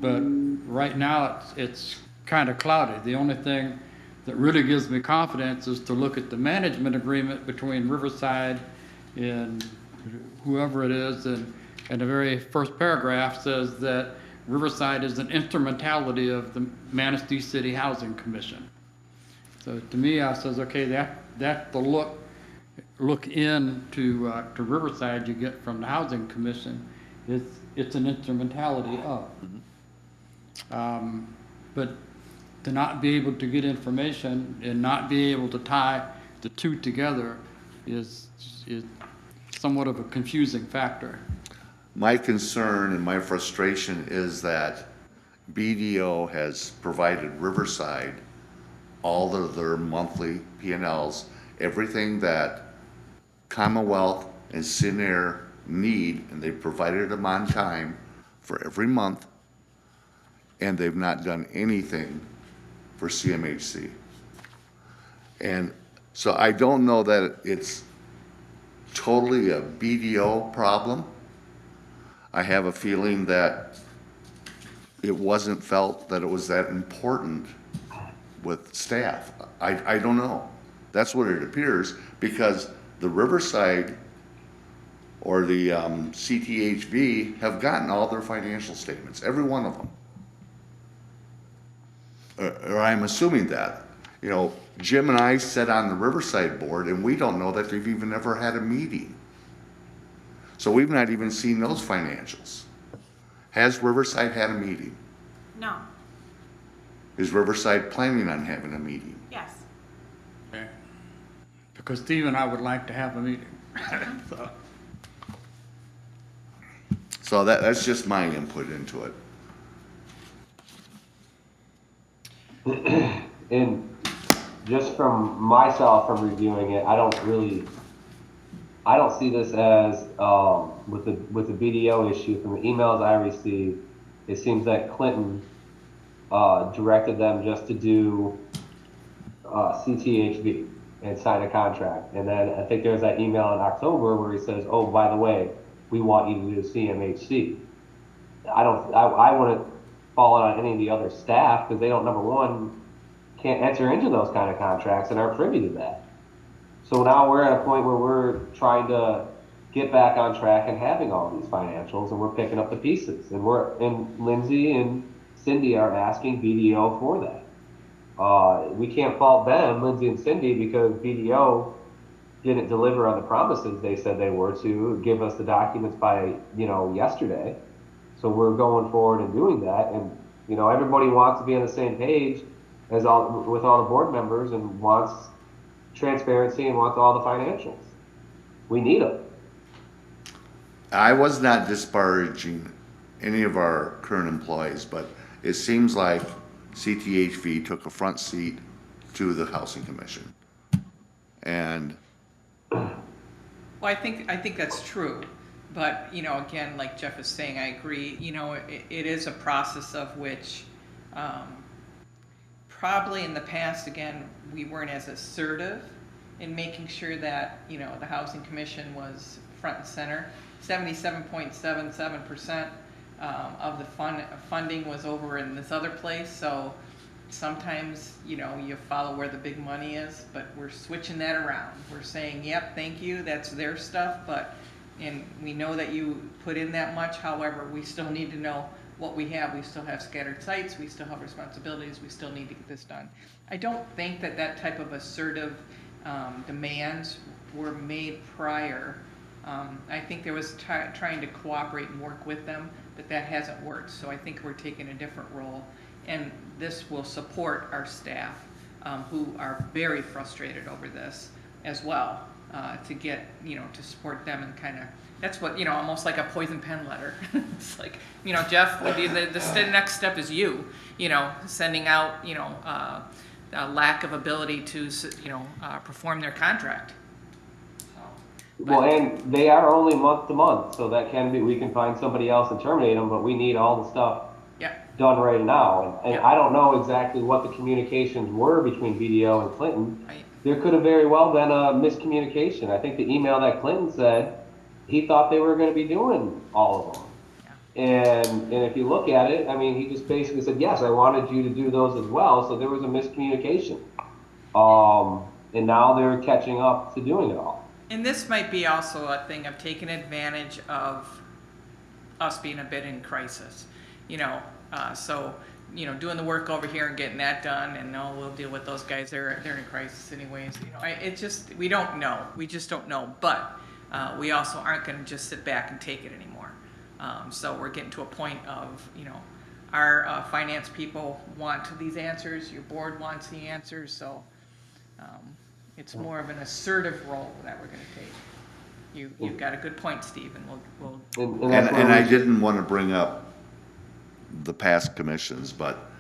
But right now, it's kind of cloudy. The only thing that really gives me confidence is to look at the management agreement between Riverside and whoever it is, and the very first paragraph says that Riverside is an instrumentality of the Manistee City Housing Commission. So to me, I says, okay, that's the look into to Riverside you get from the Housing Commission. It's an instrumentality of. But to not be able to get information and not be able to tie the two together is somewhat of a confusing factor. My concern and my frustration is that BDO has provided Riverside all of their monthly P&Ls, everything that Commonwealth and Sinair need, and they've provided them on time for every month, and they've not done anything for CMHC. And so I don't know that it's totally a BDO problem. I have a feeling that it wasn't felt that it was that important with staff. I don't know. That's what it appears, because the Riverside or the CTHV have gotten all their financial statements, every one of them. Or I'm assuming that. You know, Jim and I sit on the Riverside board, and we don't know that they've even ever had a meeting. So we've not even seen those financials. Has Riverside had a meeting? no, Is Riverside planning on having a meeting? yes. Okay. Because Steve and I would like to have a meeting. So that's just my input into it. And just from myself from reviewing it, I don't see this as, with the BDO issue, from the emails I received, it seems that Clinton, directed them just to do, CTHV and sign a contract. And then I think there's that email in October where he says, oh, by the way, we want you to do CMHC. I wouldn't fall on any of the other staff because they don't, number one, can't enter into those kind of contracts and aren't privy to that. So now we're at a point where we're trying to get back on track and having all these financials, and we're picking up the pieces. And Lindsay and Cindy are asking BDO for that. We can't fault them, Lindsay and Cindy, because BDO didn't deliver on the promises they said they were to give us the documents by, yesterday. So we're going forward and doing that. And, everybody wants to be on the same page with all the board members and wants transparency and wants all the financials. We need them. I was not disparaging any of our current employees, but it seems like CTHV took a front seat to the Housing Commission. And Well, I think that's true. But, again, like Jeff is saying, I agree, it is a process of which, probably in the past, again, we weren't as assertive in making sure that, the Housing Commission was front and center. 77.77% of the funding was over in this other place, so sometimes, you follow where the big money is, but we're switching that around. We're saying, yep, thank you, that's their stuff, and we know that you put in that much, however, we still need to know what we have. We still have scattered sites, we still have responsibilities, we still need to get this done. I don't think that type of assertive demands were made prior. I think there was trying to cooperate and work with them, but that hasn't worked. So I think we're taking a different role, and this will support our staff who are very frustrated over this as well, to get, to support them and kind of, that's what, almost like a poison pen letter. It's like, Jeff, the next step is you, sending out, a lack of ability to, perform their contract. Well, and they are only month to month, so that can be, we can find somebody else and terminate them, but we need all the stuff done right now. And I don't know exactly what the communications were between BDO and Clinton. There could have very well been a miscommunication. I think the email that Clinton said, he thought they were going to be doing all of them. And if you look at it, I mean, he just basically said, yes, I wanted you to do those as well. So there was a miscommunication. And now they're catching up to doing it all. And this might be also a thing of taking advantage of us being a bit in crisis, so, doing the work over here and getting that done, and no, we'll deal with those guys, they're in crisis anyways, it just, we don't know, we just don't know, but we also aren't going to just sit back and take it anymore. So we're getting to a point of, our finance people want these answers, your board wants the answers, so it's more of an assertive role that we're going to take. You've got a good point, Steve, and we'll And I didn't want to bring up the past commissions, but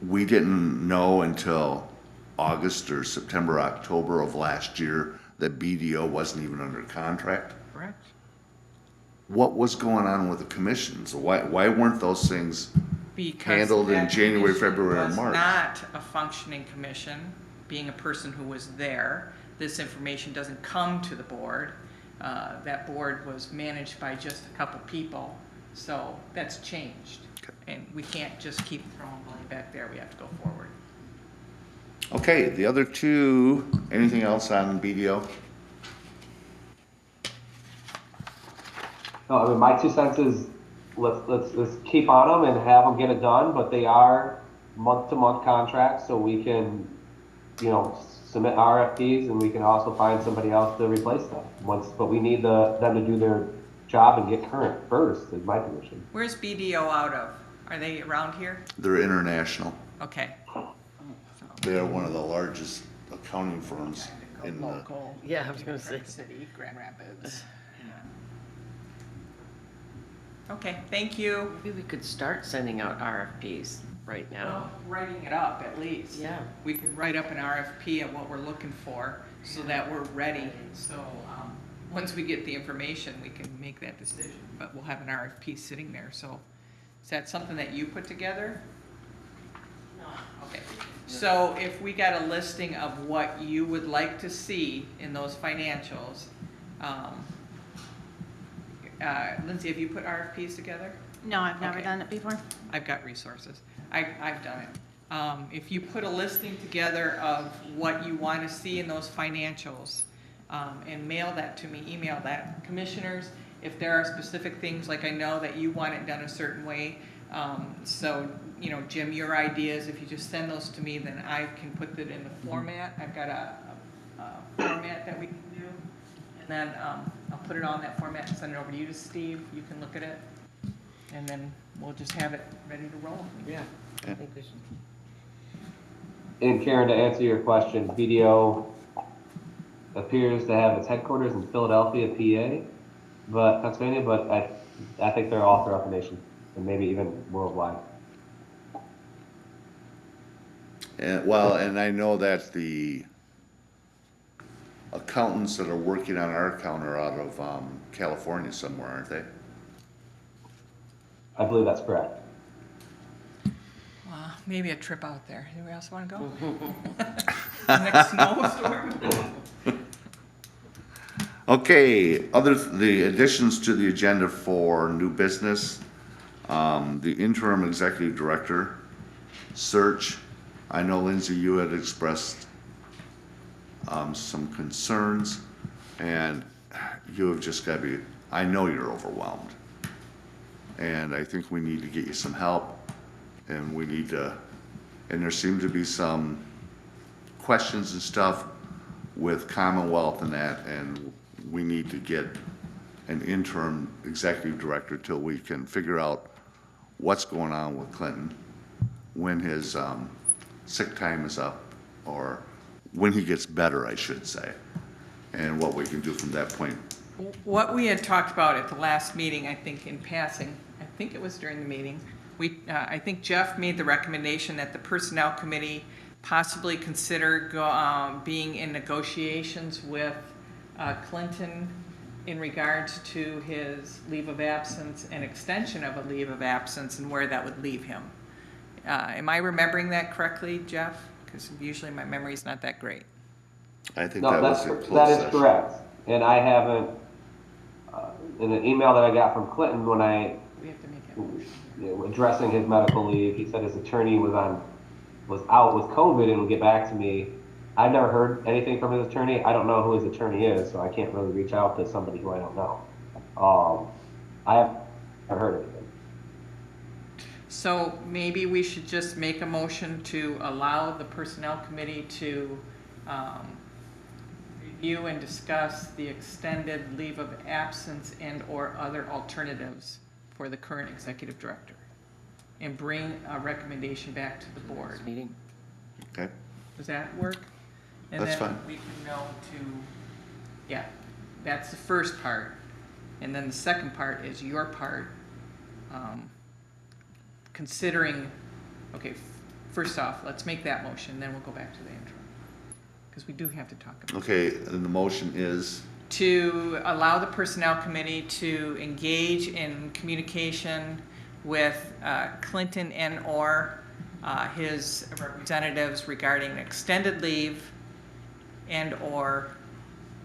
we didn't know until August or September, October of last year that BDO wasn't even under contract. correct. What was going on with the commissions? Why weren't those things Because handled in that January, commission February, and was March? not a functioning commission, being a person who was there. This information doesn't come to the board. That board was managed by just a couple people, so that's changed. Okay. And we can't just keep throwing money back there, we have to go forward. Okay, the other two, anything else on BDO? No, I mean, my 2 cents is let's keep on them and have them get it done, but they are month-to-month contracts, so we can, submit RFPs and we can also find somebody else to replace them but we need them to do their job and get current first, is my position. Where's BDO out of? Are they around here? They're international. Okay. They are one of the largest accounting firms in the, Local. Yeah, I was gonna say. City, Grand Rapids. Okay, thank you. Maybe we could start sending out RFPs. right now. Writing it up at least. Yeah. We could write up an RFP of what we're looking for so that we're ready. So, once we get the information, we can make that decision, but we'll have an RFP sitting there, so. Is that something that you put together? No. Okay, so if we got a listing of what you would like to see in those financials, Lindsay, have you put RFPs together? No, I've never Okay. done it before. I've got resources. I've done it. If you put a listing together of what you want to see in those financials, and mail that to me, email that. Commissioners, if there are specific things, like I know that you want it done a certain way, so, you know, Jim, your ideas, if you just send those to me, then I can put it in the format. I've got a format that we can do. And then, I'll put it on that format and send it over to you, to Steve. You can look at it. And then we'll just have it ready to roll. Yeah, I think we should. And Karen, to answer your question, BDO appears to have its headquarters in Philadelphia, Pennsylvania, but I think they're all throughout the nation, and maybe even worldwide. And I know that the accountants that are working on our account are out of California somewhere, aren't they? I believe that's correct. Maybe a trip out there. Anybody else want to go? Next snowstorm? Okay, the additions to the agenda for new business, the interim executive director search. I know, Lindsay, you had expressed some concerns, and you have just got to be, I know you're overwhelmed. And I think we need to get you some help, and we need to, and there seem to be some questions and stuff with Commonwealth and that, and we need to get an interim executive director till we can figure out what's going on with Clinton, when his sick time is up, or when he gets better, I should say, and what we can do from that point. What we had talked about at the last meeting, I think in passing, I think it was during the meeting, I think Jeff made the recommendation that the Personnel Committee possibly consider being in negotiations with Clinton in regards to his leave of absence and extension of a leave of absence and where that would leave him. Am I remembering that correctly, Jeff? Because usually my memory's not that great. I think No, that was a that closed is session. correct. And I haven't, in an email that I got from Clinton when We have to make a motion. addressing his medical leave, he said his attorney was out with COVID and would get back to me. I've never heard anything from his attorney. I don't know who his attorney is, so I can't really reach out to somebody who I don't know. I haven't heard anything. So maybe we should just make a motion to allow the Personnel Committee to review and discuss the extended leave of absence and/or other alternatives for the current executive director, and bring a recommendation back to the board. Meeting. Okay, Does that work? And That's then fine. we can know yeah, that's the first part. And then the second part is your part, considering, okay, first off, let's make that motion, then we'll go back to the intro. Because we do have to talk about it. okay, and the motion is, To allow the Personnel Committee to engage in communication with Clinton and/or his representatives regarding extended leave and/or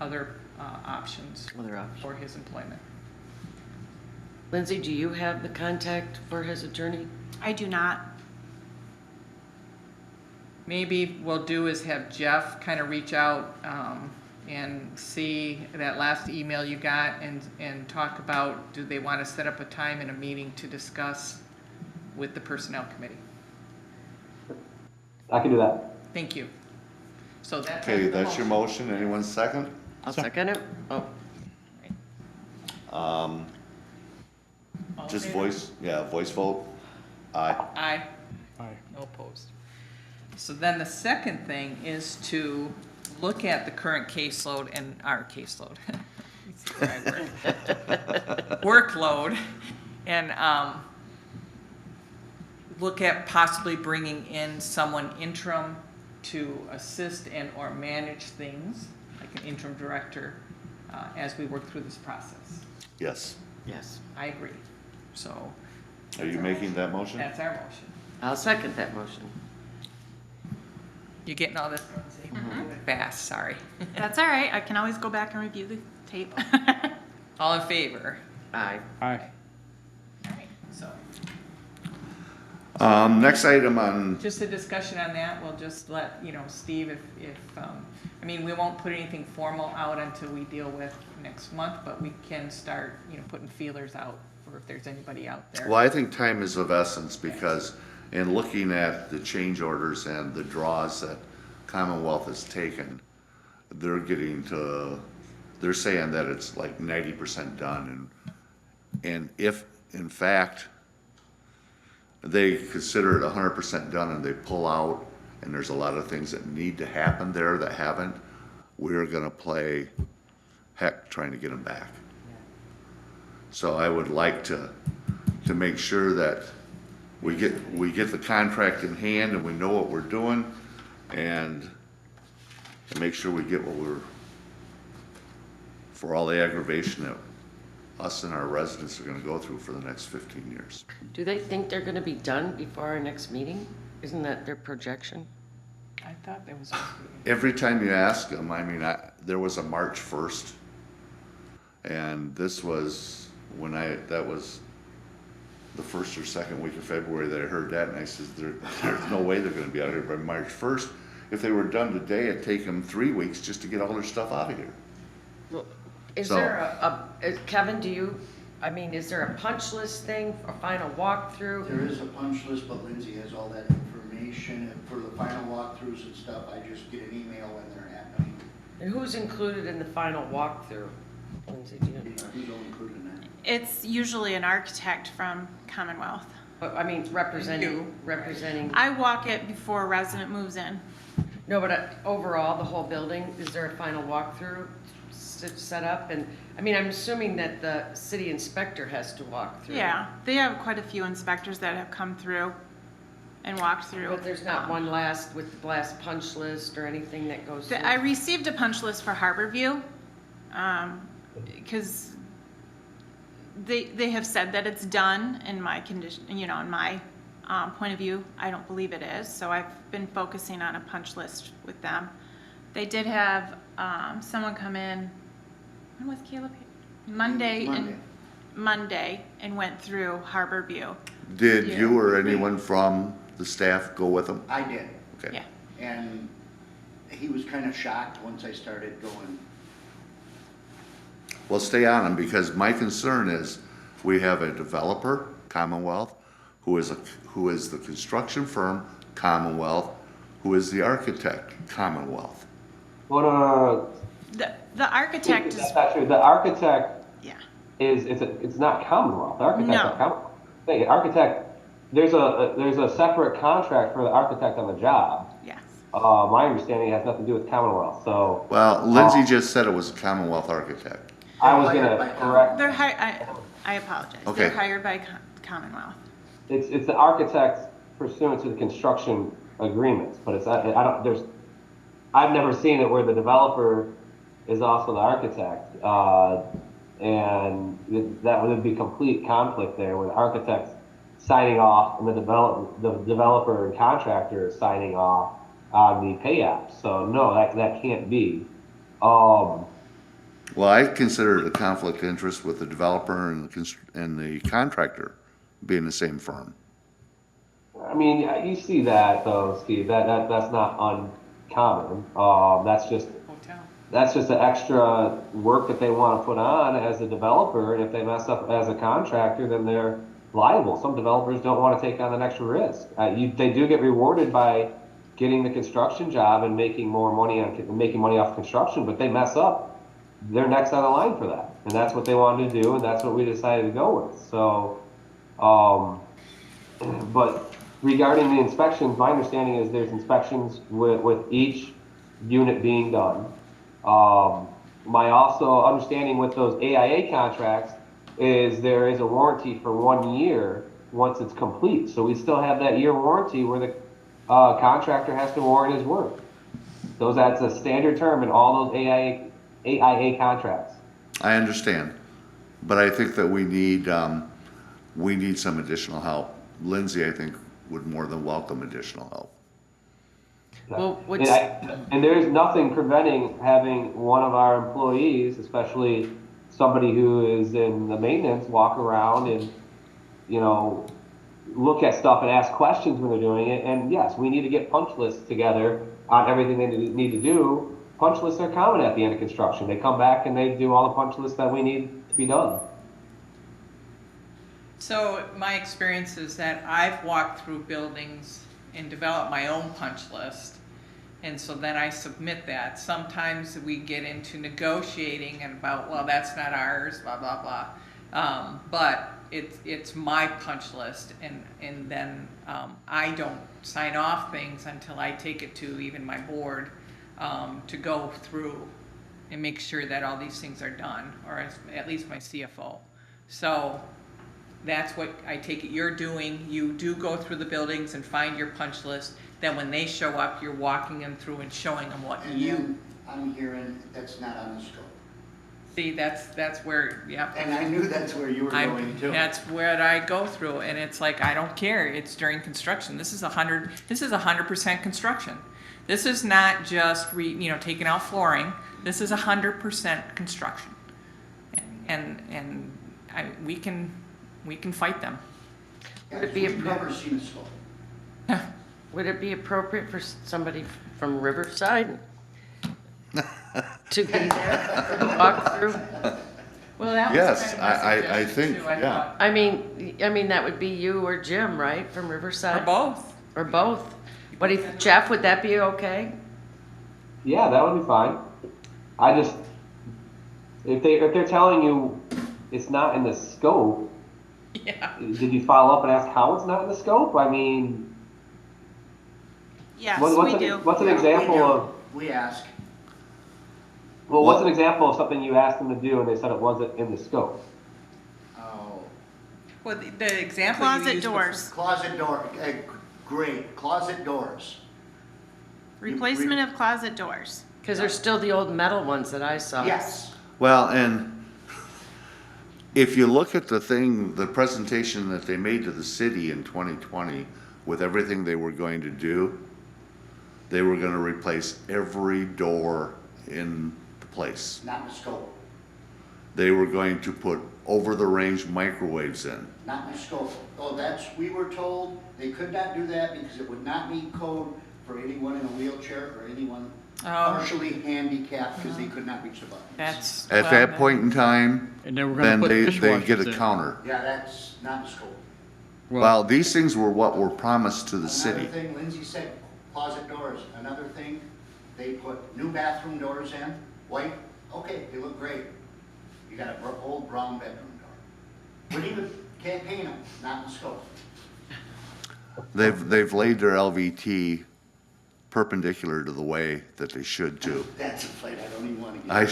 other options Other option. for his employment. Lindsay, do you have the contact for his attorney? I do not. Maybe we'll do is have Jeff kind of reach out and see that last email you got and talk about, do they want to set up a time in a meeting to discuss with the Personnel Committee? I can do that. Thank you. So that's. okay, the that's your motion, anyone second? I'll second it. Oh, All in Just favor? voice vote, aye. Aye. Aye. No opposed. So then the second thing is to look at the current caseload and our caseload. You see where I work. Workload, and look at possibly bringing in someone interim to assist and or manage things, like an interim director, as we work through this process. Yes. Yes. I agree. So Are you making that motion? that's our motion. I'll second that motion. You getting all this? Fast, sorry. That's all right. I can always go back and review the tape. All in favor? Aye. Aye. All right, so Next item on, just a discussion on that. We'll just let, Steve, I mean, we won't put anything formal out until we deal with next month, but we can start, putting feelers out for if there's anybody out there. well, I think time is of essence because in looking at the change orders and the draws that Commonwealth has taken, they're saying that it's like 90% done. And if, in fact, they consider it 100% done and they pull out, and there's a lot of things that need to happen there that haven't, we're gonna play heck trying to get them back. So I would like to make sure that we get the contract in hand and we know what we're doing and make sure we get what we're, for all the aggravation that us and our residents are gonna go through for the next 15 years. Do they think they're gonna be done before our next meeting? Isn't that their projection? I thought there was supposed to be. Every time you ask them, I mean, there was a March 1st, and this was that was the first or second week of February that I heard that, and I says, there's no way they're gonna be out here by March 1st. If they were done today, it'd take them 3 weeks just to get all their stuff out of here. Well, is So- there Kevin, is there a punch list thing, a final walkthrough? There is a punch list, but Lindsay has all that information, and for the final walkthroughs and stuff, I just get an email when they're happening. And who's included in the final walkthrough? Lindsay, do you know? Who's all included in that? It's usually an architect from Commonwealth. But, representing, I walk it before a resident moves in. no, but overall, the whole building, is there a final walkthrough set up? And, I'm assuming that the city inspector has to walk through. Yeah, they have quite a few inspectors that have come through and walked through. But there's not one with the last punch list or anything that goes through? I received a punch list for Harborview, because they have said that it's done in my condition, in my point of view. I don't believe it is, so I've been focusing on a punch list with them. They did have someone come in, when was Caleb here? Monday, and went through Harborview. Did Yeah. you or anyone from the staff go with them? I did, Okay. Yeah. and he was kind of shocked once I started going. Well, stay on them, because my concern is we have a developer, Commonwealth, who is the construction firm, Commonwealth, who is the architect, Commonwealth. Well, no. The architect is, That's not true. The architect yeah. it's not Commonwealth. The architect's No. not Commonwealth. The architect, there's a separate contract for the architect on the job. Yes. My understanding has nothing to do with Commonwealth. So Well, Lindsay just said it was a Commonwealth architect. I was Hired gonna by correct. They're I apologize. Okay. They're hired by Commonwealth. It's the architect pursuant to the construction agreements, but it's I've never seen it where the developer is also the architect, and that would be complete conflict there, where the architect's signing off and the developer and contractor is signing off on the pay app. So no, that can't be. Well, I consider it a conflict of interest with the developer and the contractor being the same firm. I mean, you see that though, Steve. That's not uncommon. That's just the extra work that they want to put on as a developer, and if they mess up as a contractor, then they're liable. Some developers don't want to take on an extra risk. They do get rewarded by getting the construction job and making more money off construction, but they mess up, they're next on the line for that, and that's what they wanted to do, and that's what we decided to go with. So, but regarding the inspections, my understanding is there's inspections with each unit being done. My also understanding with those AIA contracts is there is a warranty for 1 year once it's complete. So we still have that year warranty where the contractor has to warrant his work. That's a standard term in all those AIA contracts. I understand, but I think that we need some additional help. Lindsay, I think, would more than welcome additional help. Well, And, what's, and there's nothing preventing having one of our employees, especially somebody who is in the maintenance, walk around and, you know, look at stuff and ask questions when they're doing it. And yes, we need to get punch lists together on everything they need to do. Punch lists are common at the end of construction. They come back and they do all the punch lists that we need to be done. So my experience is that I've walked through buildings and developed my own punch list. And so then I submit that. Sometimes we get into negotiating and about, well, that's not ours, blah, blah, blah. But it's my punch list, and then I don't sign off things until I take it to even my board to go through and make sure that all these things are done, or at least my CFO. So that's what I take it you're doing. You do go through the buildings and find your punch list. Then when they show up, you're walking them through and showing them what And you. then I'm hearing that's not on the scope. See, that's where, yeah. And I knew that's where you were going too. That's what I go through, and it's like, I don't care, it's during construction. This is 100% construction. This is not just taking out flooring. This is 100% construction. And we can fight them. Guys, Would it be we've never seen a scope. would it be appropriate for somebody from Riverside to be there for the walkthrough? Well, that was Yes, kind of my I suggestion, think, too, I yeah. thought. I mean, that would be you or Jim, right, from Riverside? Or both. Or both. What do you, Jeff, would that be okay? Yeah, that would be fine. I just, if they're telling you it's not in the scope, Yeah. did you follow up and ask how it's not in the scope? I mean, Yes, what's we do. What's an Yeah, example we do. of? We ask. Well, what's an example of something you asked them to do and they said it wasn't in the scope? Oh, Well, the example you Closet used doors. closet door, great, closet doors. Replacement of closet doors. Because there's still the old metal ones that I saw. Yes. Well, and if you look at the presentation that they made to the city in 2020 with everything they were going to do, they were going to replace every door in the place. Not in the scope, They were going to put over-the-range microwaves in. not in the scope. Oh, we were told they could not do that because it would not meet code for anyone in a wheelchair or anyone partially handicapped because they could not reach the buttons. That's. At that point in time, And they were then gonna put they dishwashers get a in. counter. Yeah, that's not in the scope. Well, these things were what were promised to the city. Another thing, Lindsay said, closet doors. Another thing, they put new bathroom doors in, white, okay, they look great. You got an old brown bedroom door. Wouldn't even, can't paint them, not in the scope. They've laid their LVT perpendicular to the way that they should too. That's a fight I don't even want to get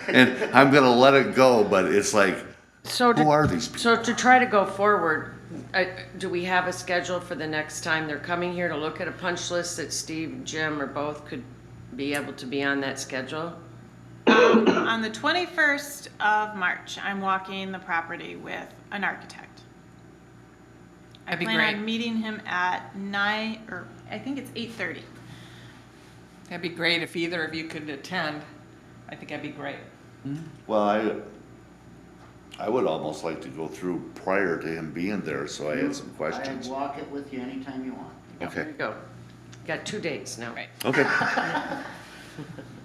into. And I'm gonna let it go, but it's like, So who are these people? So to try to go forward, do we have a schedule for the next time they're coming here to look at a punch list that Steve and Jim or both could be able to be on that schedule? On the 21st of March, I'm walking the property with an architect. I That'd be plan great. on meeting him at 9, or I think it's 8:30. That'd be great if either of you could attend. I think that'd be great. Well, I would almost like to go through prior to him being there, so I had some questions. I walk it with you anytime you want. There Okay, you go. Got 2 dates now. Right. okay.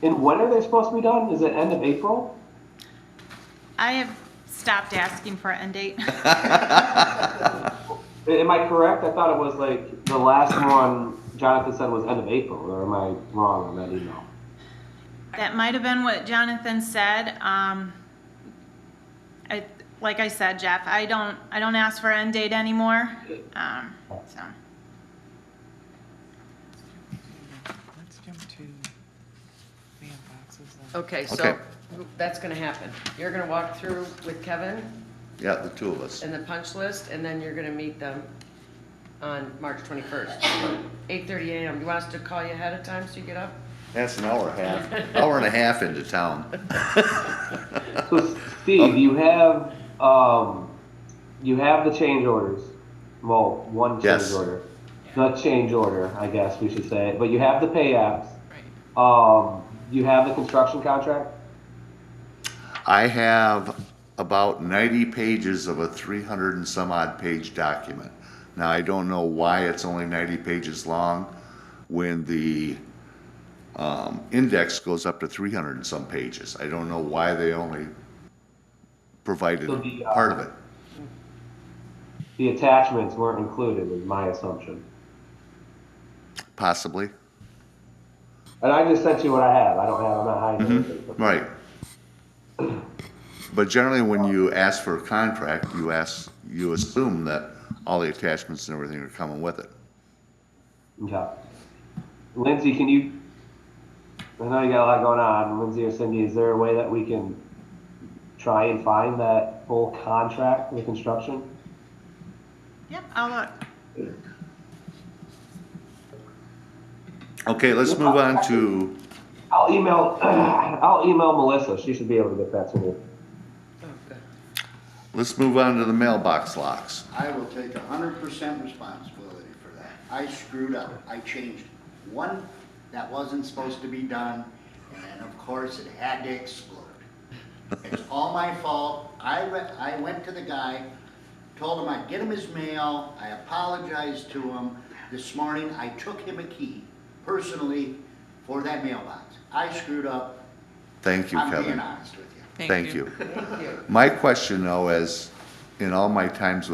And when are they supposed to be done? Is it end of April? I have stopped asking for an end date. Am I correct? I thought it was like the last one Jonathan said was end of April, or am I wrong on that email? That might have been what Jonathan said. Like I said, Jeff, I don't ask for an end date anymore. So Let's jump to mailboxes. Okay, so Okay. that's gonna happen. You're gonna walk through with Kevin Yeah, the two of us. and the punch list, and then you're gonna meet them on March 21st, 8:30 a.m. You want us to call you ahead of time so you get up? That's an hour and a half into town. So Steve, you have the change orders. Well, one change Yes. order. The change order, I guess we should say, but you have the pay apps. You have the construction contract? I have about 90 pages of a 300 and some odd page document. Now, I don't know why it's only 90 pages long when the index goes up to 300 and some pages. I don't know why they only provided So the, part of it. The attachments weren't included, is my assumption. Possibly. And I just sent you what I have. I'm not hiding anything. Right. But generally, when you ask for a contract, you assume that all the attachments and everything are coming with it. Okay. Lindsay, I know you got a lot going on. Lindsay or Cindy, is there a way that we can try and find that full contract for the construction? Yep, I'll look. Okay, let's move on to, I'll email Melissa. She should be able to get that to me. let's move on to the mailbox locks. I will take 100% responsibility for that. I screwed up. I changed one that wasn't supposed to be done, and of course, it had to explode. It's all my fault. I went to the guy, told him I'd get him his mail. I apologized to him. This morning, I took him a key, personally, for that mailbox. I screwed up. Thank you, I'm being Kevin. honest with you. Thank you. Thank you. My question though is, in all my times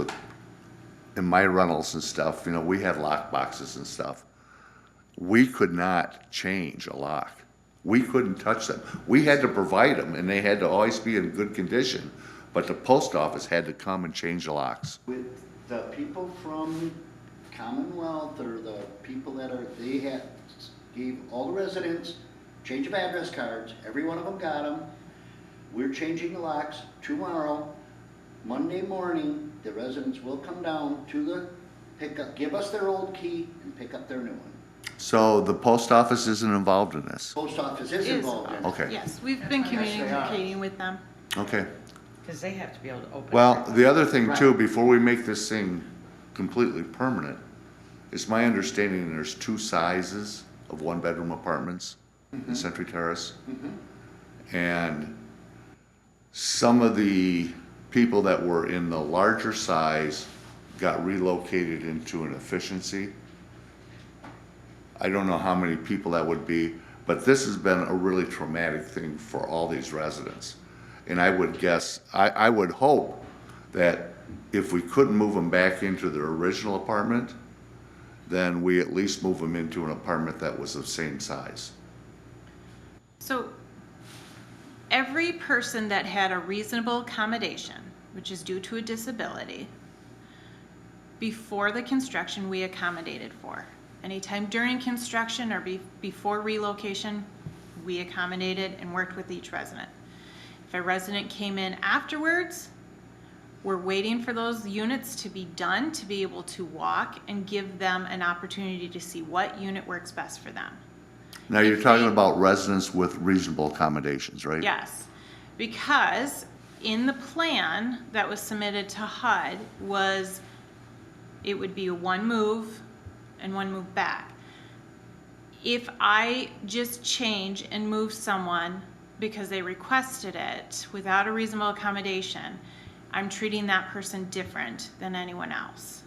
in my rentals and stuff, we had lock boxes and stuff. We could not change a lock. We couldn't touch them. We had to provide them and they had to always be in good condition, but the post office had to come and change the locks. With the people from Commonwealth or the people they gave all the residents change of address cards. Every one of them got them. We're changing the locks tomorrow, Monday morning. The residents will come down to the pickup, give us their old key and pick up their new one. So the post office isn't involved in this? Post office is involved in it. Okay. Yes, we've been Yes, they are. communicating with them. Okay. Because they have to be able to open. Well, it. the other thing too, Right. before we make this thing completely permanent, it's my understanding there's two sizes of one-bedroom apartments in Century Terrace. And some of the people that were in the larger size got relocated into an efficiency. I don't know how many people that would be, but this has been a really traumatic thing for all these residents. And I would guess, I would hope that if we couldn't move them back into their original apartment, then we at least move them into an apartment that was the same size. So every person that had a reasonable accommodation, which is due to a disability, before the construction, we accommodated for. Anytime during construction or before relocation, we accommodated and worked with each resident. If a resident came in afterwards, we're waiting for those units to be done to be able to walk and give them an opportunity to see what unit works best for them. Now, you're If talking they- about residents with reasonable accommodations, right? Yes, because in the plan that was submitted to HUD it would be a one move and one move back. If I just change and move someone because they requested it without a reasonable accommodation, I'm treating that person different than anyone else.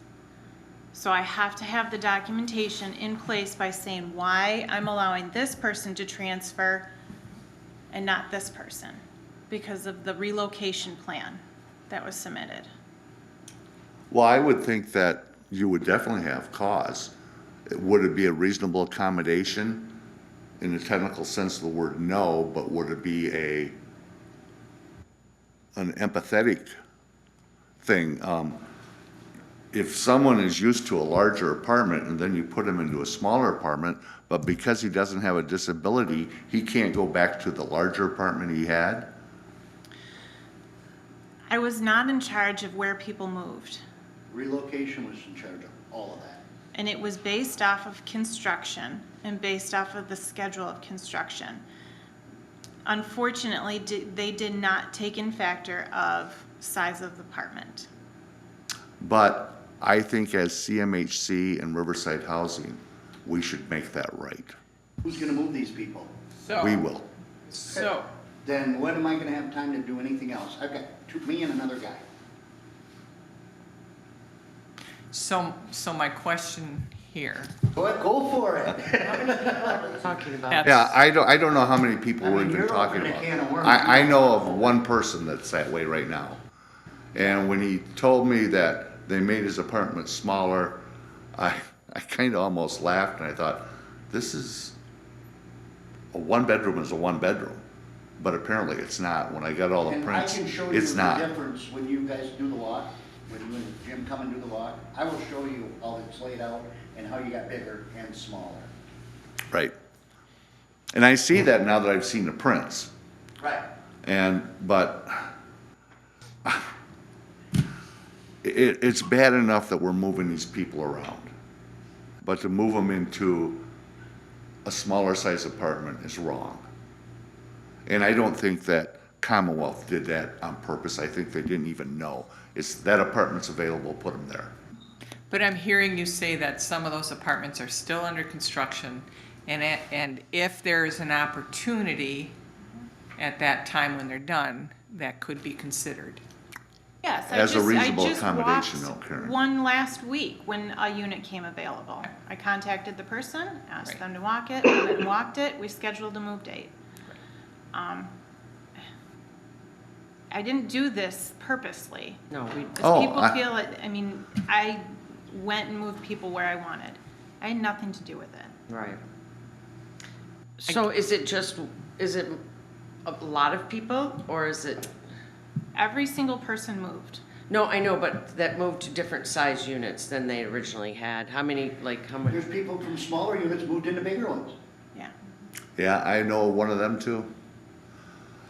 So I have to have the documentation in place by saying why I'm allowing this person to transfer and not this person because of the relocation plan that was submitted. Well, I would think that you would definitely have cause. Would it be a reasonable accommodation in the technical sense of the word? No, but would it be an empathetic thing? If someone is used to a larger apartment and then you put him into a smaller apartment, but because he doesn't have a disability, he can't go back to the larger apartment he had? I was not in charge of where people moved. Relocation was in charge of all of that. And it was based off of construction and based off of the schedule of construction. Unfortunately, they did not take in factor of size of the apartment. But I think as CMHC and Riverside Housing, we should make that right. Who's gonna move these people? So. We will. So, Then when am I gonna have time to do anything else? I've got me and another guy. so my question here. Go for it. Talking about. That's- Yeah, I don't know how many people I mean, we've been you're talking opening a about. can of worms. I know of one person that's that way right now. And when he told me that they made his apartment smaller, I kind of almost laughed and I thought, this is, a one bedroom is a one bedroom. But apparently it's not. When I got all the And I prints, can show you it's the not. difference when you guys do the walk, when you and Jim come and do the walk. I will show you how it's laid out and how you got bigger and smaller. Right. And I see that now that I've seen the prints. Right. But it's bad enough that we're moving these people around. But to move them into a smaller size apartment is wrong. And I don't think that Commonwealth did that on purpose. I think they didn't even know. It's that apartment's available, put them there. But I'm hearing you say that some of those apartments are still under construction, and if there's an opportunity at that time when they're done, that could be considered. Yes, As a reasonable I just accommodation, walked though, Karen. one last week when a unit came available. I contacted the person, asked Right. them to walk it, we went and walked it, we scheduled a move date. I didn't do this purposely. No, we, Because Oh, people I- feel it, I mean, I went and moved people where I wanted. I had nothing to do with it. right. So is it a lot of people or is it, Every single person moved. no, I know, but that moved to different size units than they originally had? How many, like, how many? There's people from smaller units moved into bigger ones. Yeah. Yeah, I know one of them too.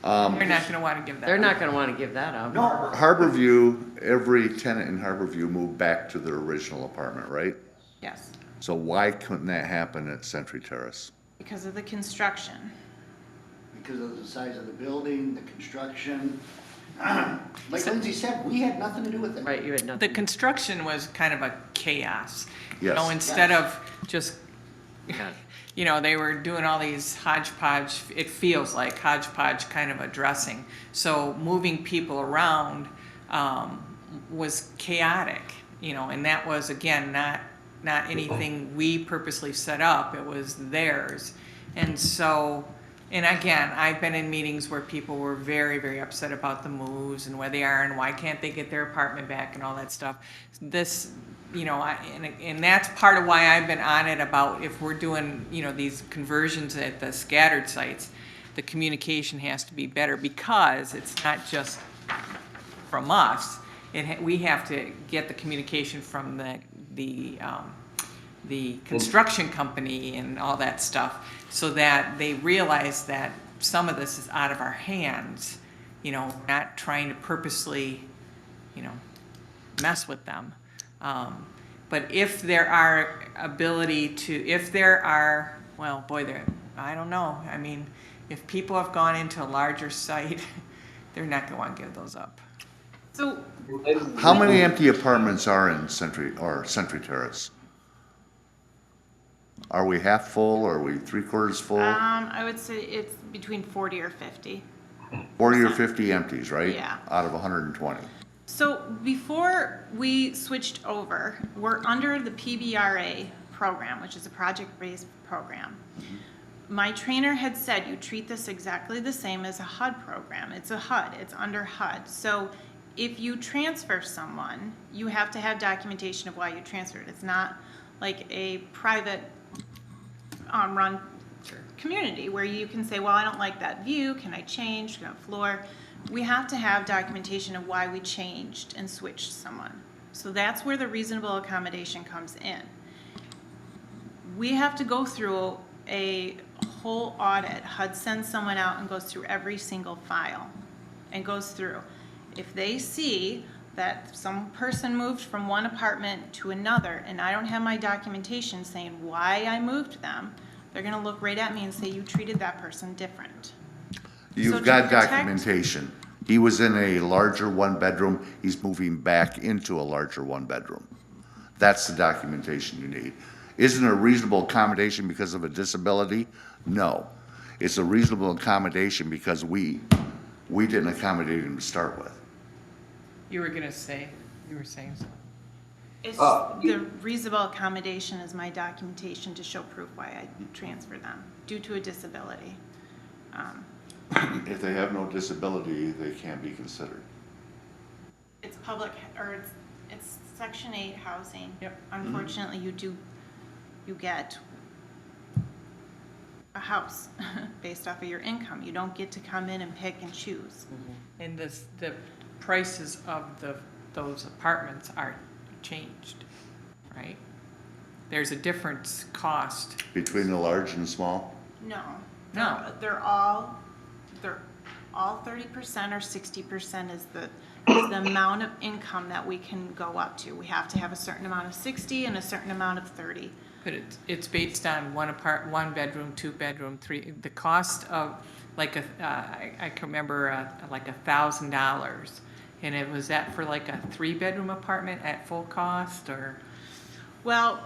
They're not gonna wanna give that They're up. not gonna wanna give that up. No, Harborview, every tenant in Harborview moved back to their original apartment, right? Yes. So why couldn't that happen at Century Terrace? Because of the construction. because of the size of the building, the construction. Like Lindsay said, we had nothing to do with it. Right, you had The nothing. construction was kind of a chaos. You Yes. know, instead Yes. of just, Yeah. you know, they were doing all these hodgepodge, it feels like hodgepodge kind of a dressing. So moving people around was chaotic, you know, and that was, again, not anything we purposely set up, it was theirs. And so, and again, I've been in meetings where people were very, very upset about the moves and where they are and why can't they get their apartment back and all that stuff. This, you know, and that's part of why I've been on it about if we're doing, you know, these conversions at the scattered sites, the communication has to be better because it's not just from us. We have to get the communication from the construction company and all that stuff so that they realize that some of this is out of our hands, you know, not trying to purposely, you know, mess with them. But if there are well, boy, I don't know. I mean, if people have gone into a larger site, they're not gonna want to give those up. So How many empty apartments are in Century Terrace? Are we half full? Are we three-quarters full? I would say it's between 40 or 50. 40 or 50 empties, right? Yeah. Out of 120. So before we switched over, we're under the PBRA program, which is a project-based program. My trainer had said, you treat this exactly the same as a HUD program. It's a HUD, it's under HUD. So if you transfer someone, you have to have documentation of why you transferred. It's not like a private run community where you can say, well, I don't like that view, can I change, can I floor? We have to have documentation of why we changed and switched someone. So that's where the reasonable accommodation comes in. We have to go through a whole audit. HUD sends someone out and goes through every single file and goes through. if they see that some person moved from one apartment to another, and I don't have my documentation saying why I moved them, they're gonna look right at me and say, you treated that person different. So You've to got protect- documentation. He was in a larger one-bedroom, he's moving back into a larger one-bedroom. That's the documentation you need. Isn't it a reasonable accommodation because of a disability? No. It's a reasonable accommodation because we didn't accommodate him to start with. You were saying something. It's, Uh, the reasonable accommodation is my documentation to show proof why I transferred them, due to a disability. If they have no disability, they can't be considered. It's public, or it's Section 8 housing. Yep. Unfortunately, you get a house based off of your income. You don't get to come in and pick and choose. And the prices of those apartments are changed, right? There's a difference cost. Between the large and the small? No. No. They're all 30% or 60% is the amount of income that we can go up to. We have to have a certain amount of 60 and a certain amount of 30. But it's based on one bedroom, 2 bedroom, 3, the cost of, like I can remember like $1,000. And it was that for like a 3-bedroom apartment at full cost, or? Well,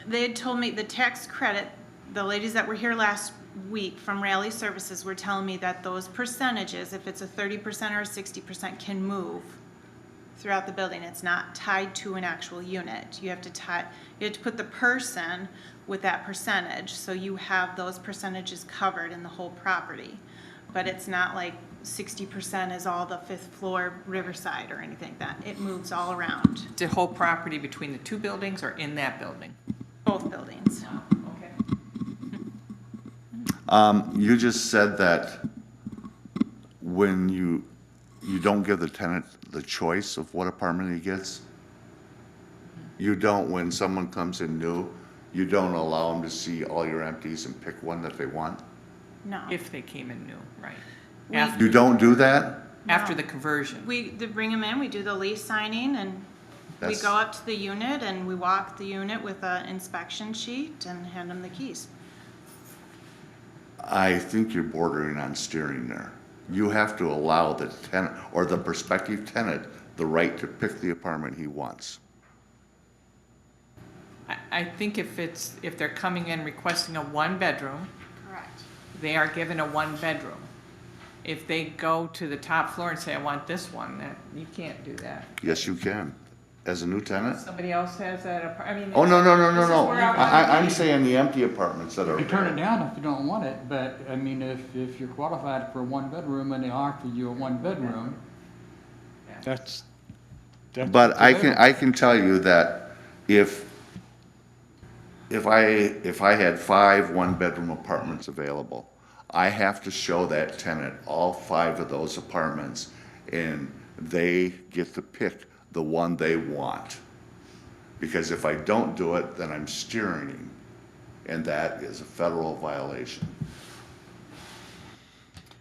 they had told me the tax credit, the ladies that were here last week from Rally Services were telling me that those percentages, if it's a 30% or a 60%, can move throughout the building. It's not tied to an actual unit. You have to put the person with that percentage, so you have those percentages covered in the whole property. But it's not like 60% is all the 5th floor Riverside or anything like that. It moves all around, The whole property between the 2 buildings or in that building? both buildings. Okay. You just said that when you don't give the tenant the choice of what apartment he gets. You don't, when someone comes in new, you don't allow them to see all your empties and pick one that they want? No. If they came in new, right? We- You don't do that? After No. the conversion. They bring them in, we do the lease signing, and we That's- go up to the unit and we walk the unit with an inspection sheet and hand them the keys. I think you're bordering on steering there. You have to allow the tenant, or the prospective tenant, the right to pick the apartment he wants. I think if they're coming in requesting a 1-bedroom, Correct. they are given a 1-bedroom. If they go to the top floor and say, I want this one, you can't do that. Yes, you can. As a new tenant? Somebody else has that, I mean. Oh, no. this is where I I'm saying the empty apartments that are. You turn it down if you don't want it, but, I mean, if you're qualified for a 1-bedroom and they offer you a 1-bedroom, that's. But up to I them. can tell you that if I had 5 1-bedroom apartments available, I have to show that tenant all 5 of those apartments, and they get to pick the one they want. Because if I don't do it, then I'm steering him, and that is a federal violation.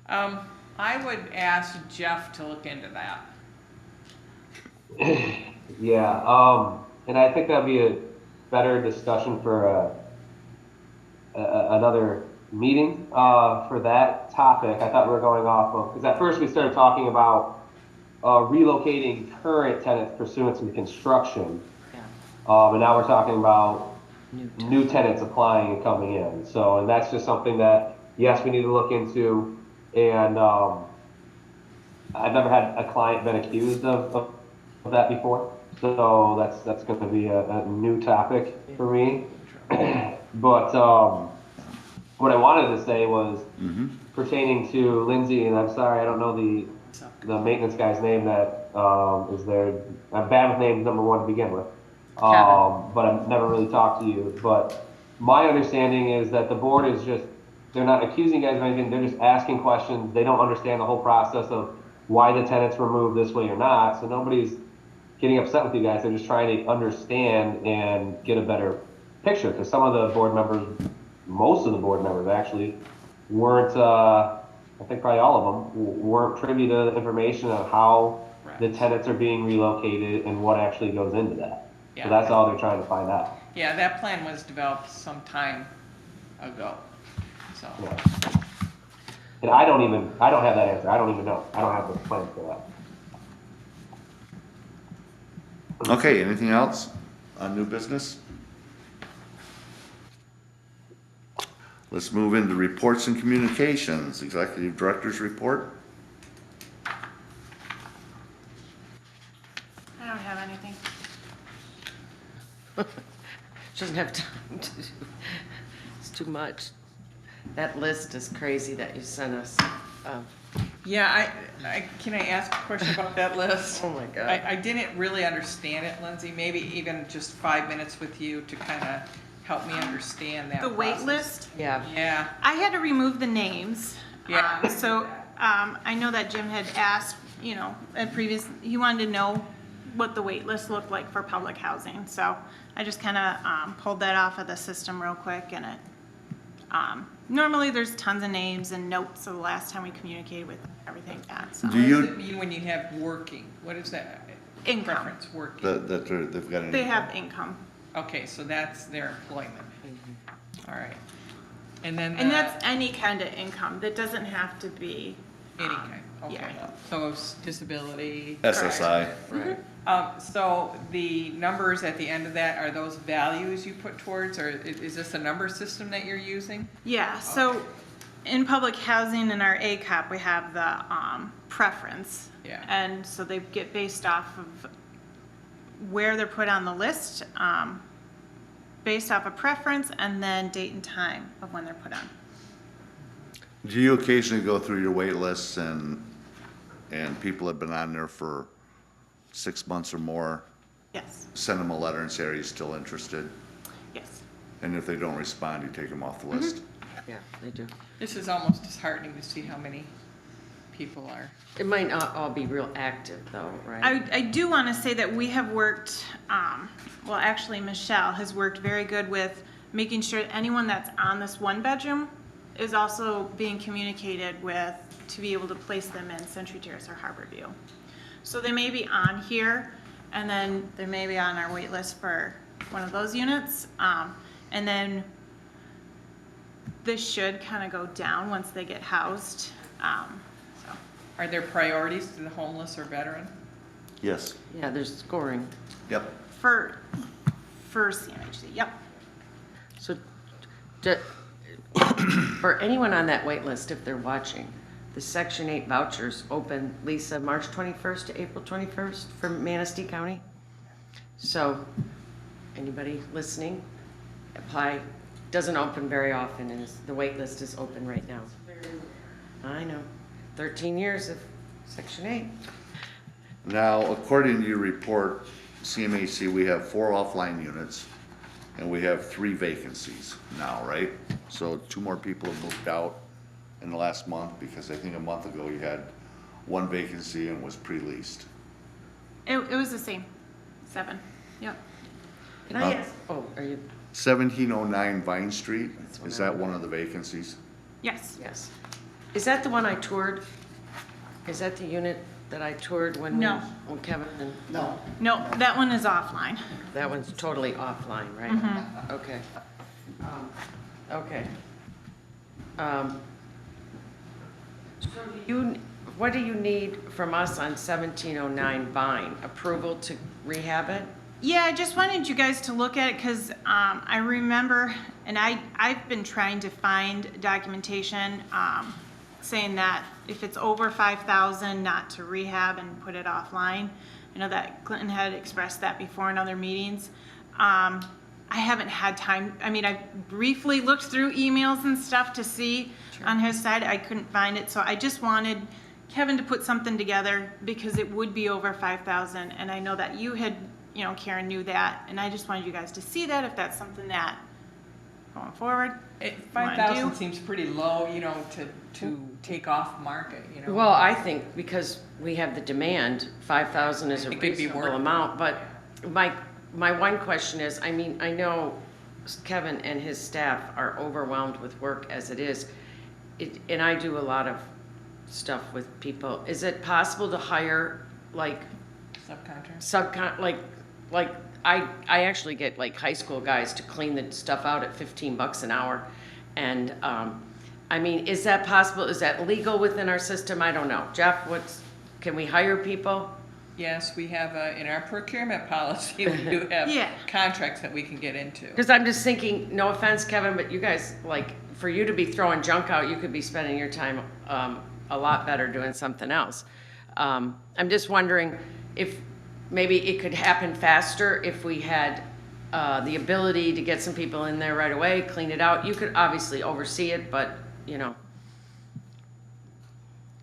I would ask Jeff to look into that. Yeah, and I think that'd be a better discussion for another meeting for that topic. I thought we were going off of, because at first we started talking about relocating current tenants pursuant to the construction. And now we're talking about new tenants applying and coming in. So, and that's just something that, yes, we need to look into. And I've never had a client been accused of that before. So that's going to be a new topic for me. But what I wanted to say was pertaining to Lindsay, and I'm sorry, I don't know the maintenance guy's name that is there. I'm bad with names, number one, to begin with. But I've never really talked to you. But my understanding is that the board is just, they're not accusing you guys of anything, they're just asking questions. They don't understand the whole process of why the tenants were moved this way or not. So nobody's getting upset with you guys. They're just trying to understand and get a better picture. Because some of the board members, most of the board members actually, weren't, I think probably all of them, weren't privy to the information of how the Correct. tenants are being relocated, and what actually goes into that. Yeah. So that's all they're trying to find out. Yeah, that plan was developed some time ago, so. Yeah. And I don't have that answer. I don't even know. I don't have the plan for that. Okay, anything else on new business? Let's move into reports and communications. Executive Director's report. I don't have anything. She doesn't have time to do, it's too much. That list is crazy that you sent us. Yeah, can I ask a question about that list? Oh my God. I didn't really understand it, Lindsay, maybe even just 5 minutes with you to kind of help me understand that The wait process. list, Yeah, Yeah, I had to remove the names. Yeah. So, I know that Jim had asked, you know, at previous, he wanted to know what the wait list looked like for public housing. So I just kind of, pulled that off of the system real quick, and it, normally there's tons of names and notes of the last time we communicated with everything that, so. Do what does you- it mean when you have working? What is that? Income. Reference working. They've got any? They have income. Okay, so that's their employment. All right. And then And that's any kind of income. That doesn't have to be, any kind, okay. yeah. So it's disability. SSI. right. So the numbers at the end of that, are those values you put towards, or is this a number system that you're using? yeah, so in public housing in our ACOP, we have the preference. Yeah. And so they get based off of where they're put on the list, based off of preference, and then date and time of when they're put on. Do you occasionally go through your wait lists and people have been on there for 6 months or more, Yes, send them a letter and say, are you still interested? yes. And if they don't respond, you take them off the list? Yeah, they do. This is almost disheartening to see how many people are. It might not all be real active though, right? I do want to say that we have worked, well, actually Michelle has worked very good with making sure that anyone that's on this one bedroom is also being communicated with to be able to place them in Century Terrace or Harborview. So they may be on here, and then they may be on our wait list for one of those units. And then this should kind of go down once they get housed. So. Are there priorities to the homeless or veteran? Yes. Yeah, there's scoring. Yep. For CMHC, yep. So, for anyone on that wait list, if they're watching, the Section 8 vouchers open, Lisa, March 21st to April 21st for Manistee County. So, anybody listening, apply. Doesn't open very often, and the wait list is open right now. I know, 13 years of Section 8. Now, according to your report, CMHC, we have 4 offline units and we have 3 vacancies now, right? So 2 more people have moved out in the last month, because I think a month ago you had 1 vacancy and was pre-leased. It was the same, 7, yep. Can I ask, oh, are you, 1709 Vine Street, what is I that one of the vacancies? Yes, yes. Is that the one I toured? Is that the unit that I toured when we? No. When Kevin and, No, no, that one is offline. that one's totally offline, right? Mm-hmm. Okay. Okay. So what do you need from us on 1709 Vine? Approval to rehab it? Yeah, I just wanted you guys to look at it because I remember, and I've been trying to find documentation saying that if it's over 5,000, not to rehab and put it offline. I know that Clinton had expressed that before in other meetings. I haven't had time. I mean, I briefly looked through emails and stuff to see on his side. I couldn't find it, so I just wanted Kevin to put something together because it would be over 5,000, and I know that you had, you know, Karen knew that, and I just wanted you guys to see that if that's something that going forward. 5,000 do? seems pretty low, you know, to take off market, you know? Well, I think because we have the demand, 5,000 is a It could be reasonable worth it. amount, but my one question is, I mean, I know Kevin and his staff are overwhelmed with work as it is, and I do a lot of stuff with people. Is it possible to hire like Subcontract. like I actually get like high school guys to clean the stuff out at $15 an hour. And, I mean, is that possible? Is that legal within our system? I don't know. Jeff, can we hire people? Yes, we have, in our procurement policy, we do have Yeah. contracts that we can get into. Because I'm just thinking, no offense, Kevin, but you guys, like, for you to be throwing junk out, you could be spending your time a lot better doing something else. I'm just wondering if maybe it could happen faster if we had the ability to get some people in there right away, clean it out. You could obviously oversee it, but, you know.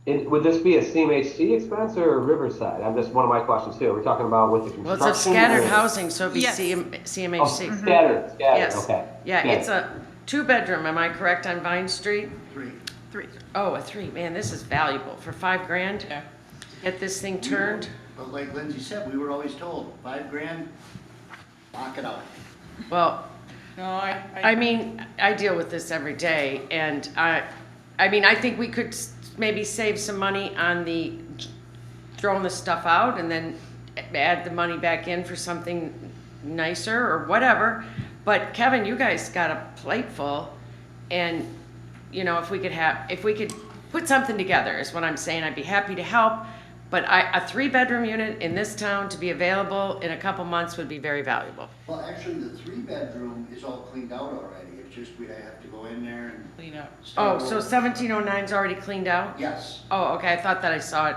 Would this be a CMHC expense or a Riverside? I'm just, one of my questions too. Are we talking about with the Well, construction? it's a scattered or- housing, so it'd be Yes. CMHC. Oh, scattered, Yes. okay. Yeah, Okay. it's a 2-bedroom, am I correct, on Vine Street? 3. 3. Oh, a 3, man, this is valuable, for $5,000, Yeah. get this thing turned. But like Lindsay said, we were always told, $5,000, knock it out. Well, No, I mean, I deal with this every day, and I mean, I think we could maybe save some money on the throwing the stuff out and then add the money back in for something nicer or whatever. But Kevin, you guys got a plate full, and you know, if we could put something together is what I'm saying. I'd be happy to help. But a 3-bedroom unit in this town to be available in a couple months would be very valuable. Well, actually, the 3-bedroom is all cleaned out already. It's just we'd have to go in there and clean up. Oh, start so over. 1709's already cleaned out? Yes. Oh, okay, I thought that I saw it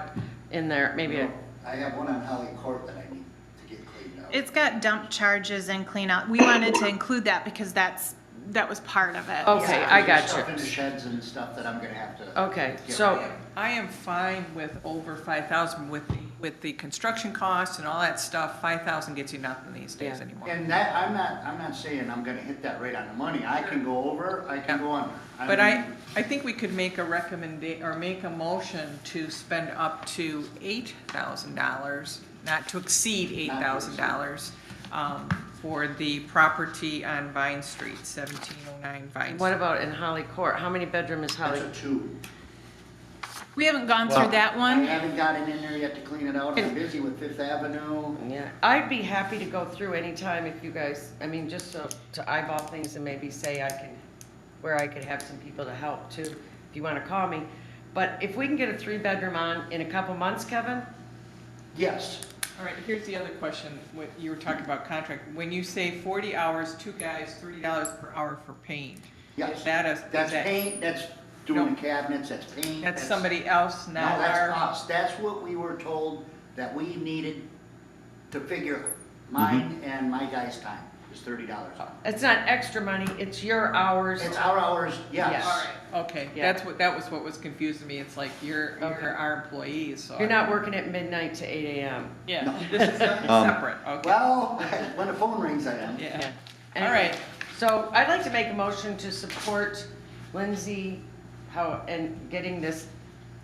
in there, maybe. No, I have one on Holly Court that I need to get cleaned out. It's got dump charges and clean out. We wanted to include that because that was part of it. Okay, Yeah, I there's got Stuff you. in the sheds and stuff that I'm gonna have to. Okay, get so- rid of. I am fine with over 5,000 with the construction costs and all that stuff. 5,000 gets you nothing these days Yeah. anymore. And that, I'm not saying I'm gonna hit that rate on the money. I can go over, I can Yeah. go under. But mean, I think we could make a or make a motion to spend up to $8,000, not to exceed $8,000, for the property on Vine Street, 1709 Vine What Street. about in Holly Court? How many bedroom is Holly? That's a 2. We haven't gone Well, through that I one. haven't gotten in there yet to clean it out. I'm busy with Fifth Avenue. Yeah, I'd be happy to go through anytime if you guys, I mean, just to eyeball things and maybe say where I could have some people to help too, if you wanna call me. But if we can get a 3-bedroom on in a couple months, Kevin? Yes. All right, here's the other question. What you were talking about contract. When you say 40 hours, 2 guys, $30 per hour for paint. Yes. Is that a? That's is that- paint, that's doing No. the cabinets, that's paint. That's somebody else, No, not that's our. us. That's what we were told that we needed to figure mine and my guy's time is $30 an hour. It's not extra money, it's your hours. It's our hours, yes. Yes. All right, okay, Yeah. that was what was confusing me. It's like you're Okay. our employees, so. You're not working at midnight to 8 AM. Yeah, this is separate, okay. Well, when the phone rings, I am. Yeah, all Anyway, right. So I'd like to make a motion to support Lindsay and getting this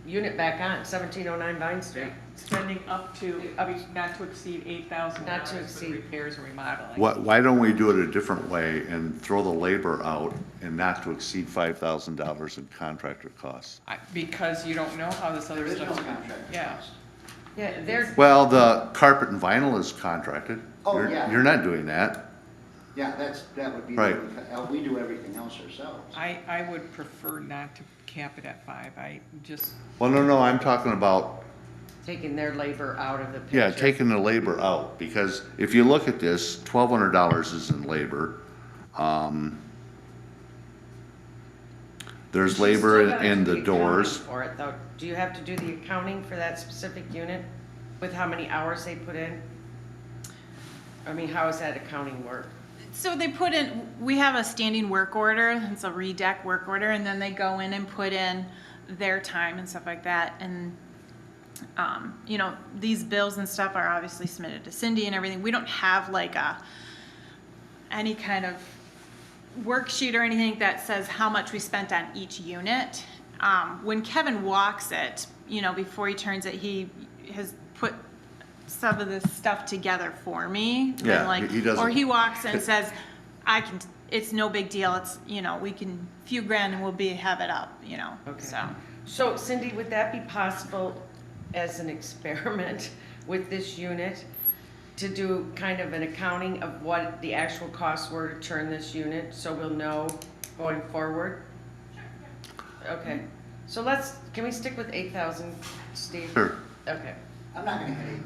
unit back on 1709 Vine Street. Spending up to, not to exceed $8,000. Not to for exceed. repairs and remodeling. Why don't we do it a different way and throw the labor out and not to exceed $5,000 in contractor costs? Because you don't know how this There other is no stuff's. contract. Yeah. Yeah, there's, Well, the carpet and vinyl is contracted. Oh, You're- yeah. You're not doing that. Yeah, that would be, Right. we do everything else ourselves. I would prefer not to cap it at 5. I just, Well, no, I'm talking about, taking their labor out of the picture. yeah, taking the labor out, because if you look at this, $1,200 is in labor. There's She's labor still gotta in do the doors. accounting For it though, do you have to do the accounting for that specific unit with how many hours they put in? I mean, how does that accounting work? So they put in, we have a standing work order, it's a redeck work order, and then they go in and put in their time and stuff like that. And, you know, these bills and stuff are obviously submitted to Cindy and everything. We don't have like any kind of worksheet or anything that says how much we spent on each unit. When Kevin walks it, you know, before he turns it, he has put some of this stuff together for me. And, Yeah, like, he doesn't- or he walks and says, it's no big deal, it's, you know, we can, few grand and we'll have it up, you know, Okay. so. So Cindy, would that be possible as an experiment with this unit to do kind of an accounting of what the actual costs were to turn this unit, so we'll know going forward? Okay, so can we stick with 8,000, Steve? Sure. Okay, I'm not gonna hit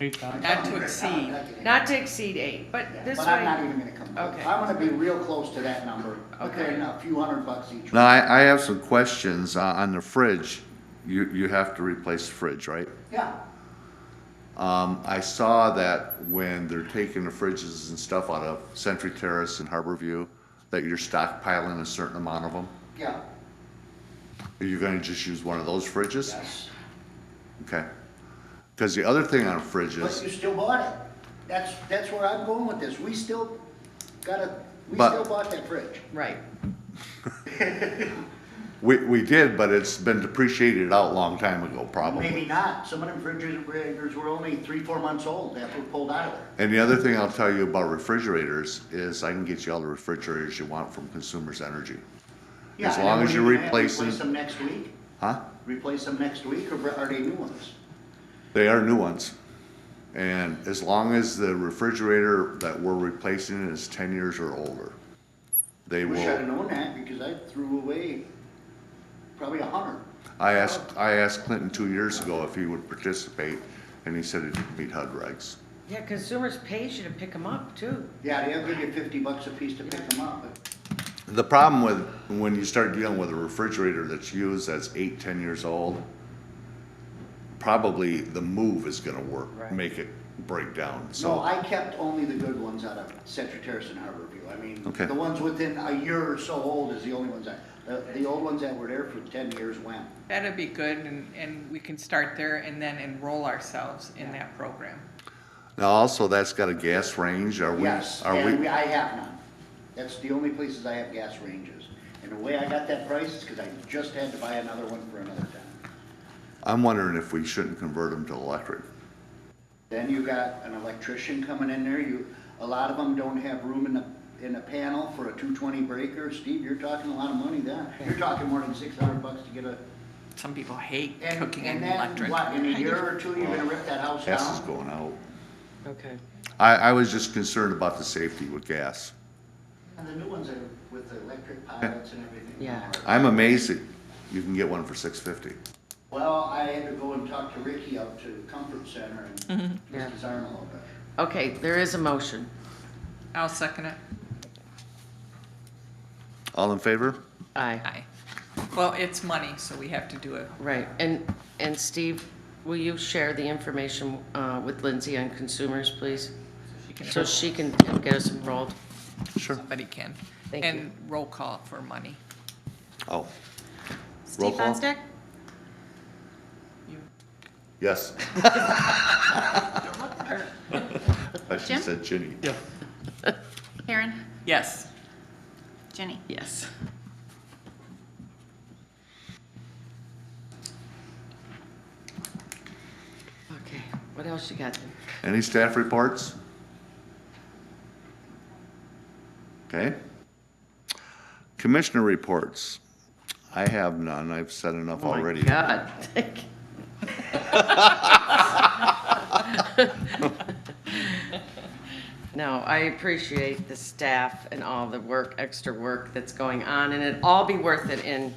8,000. 8,000. Not to exceed. not to exceed 8, but this But I'm not way, even gonna come close. Okay. I'm gonna be real close to that number, Okay. within a few $100 each. Now, I have some questions on the fridge. You have to replace the fridge, right? Yeah, I saw that when they're taking the fridges and stuff out of Century Terrace and Harborview, that you're stockpiling a certain amount of them. yeah, Are you gonna just use one of those fridges? yes. Okay. Because the other thing on But fridges, you still bought it. That's where I'm going with this. We still But- bought that fridge. right, we did, but it's been depreciated out a long time ago, Maybe probably. not. Some of them refrigerators were only 3-4 months old after we pulled out of there. And the other thing I'll tell you about refrigerators is I can get you all the refrigerators you want from Consumers Energy. Yeah, As and long then as we're you're gonna have to replacing, Replace them next week? huh? Replace them next week, or are they new ones? They are new ones. And as long as the refrigerator that we're replacing is 10 years or older, they Wish I'd have will. known that, because I threw away probably 100. I asked Clinton 2 years ago if he would participate, and he said it didn't meet HUD regs. yeah, consumers pays you to pick them up too. Yeah, they'll give you $50 a piece to pick them up, but The problem with, when you start dealing with a refrigerator that's used that's 8, 10 years old, probably the move is gonna work, Right. make it break down, no, so. I kept only the good ones out of Century Terrace and Harborview. I mean, Okay. the ones within a year or so old is the only ones the old ones that were there for 10 years went. That'd be good, and we can start there and then enroll ourselves in that program. Now also, that's got a gas range, are we? Yes, Are and we? I have none. That's the only places I have gas ranges. And the way I got that price is because I just had to buy another one for another town. I'm wondering if we shouldn't convert them to electric. Then you got an electrician coming in there. A lot of them don't have room in the panel for a 220 breaker. Steve, you're talking a lot of money then. You're talking more than $600 to get a. Some people hate And, cooking in and then, electric. what, in a year or two, you're gonna rip that house Gas is down? going out. Okay. I was just concerned about the safety with gas. And the new ones are with the electric pilots and everything. Yeah. I'm amazed that you can get one for $650. Well, I had to go and talk to Ricky out to Comfort Center and Yeah. twist his arm a little bit. Okay, there is a motion. I'll second it. All in favor? Aye. Aye. Well, it's money, so we have to do it. Right, and Steve, will you share the information with Lindsay on consumers, please? So she can get us enrolled. Sure. Somebody can. Thank you. And roll call for money. Oh, Roll Steve call. Fenstick? You, yes. I should Jim? said Ginny. Karen? yes. Jenny? Yes. Okay, what else you got then? Any staff reports? Okay. Commissioner reports. I have none. I've said enough Oh my already. God. No, I appreciate the staff and all the work, extra work that's going on, and it'll all be worth it in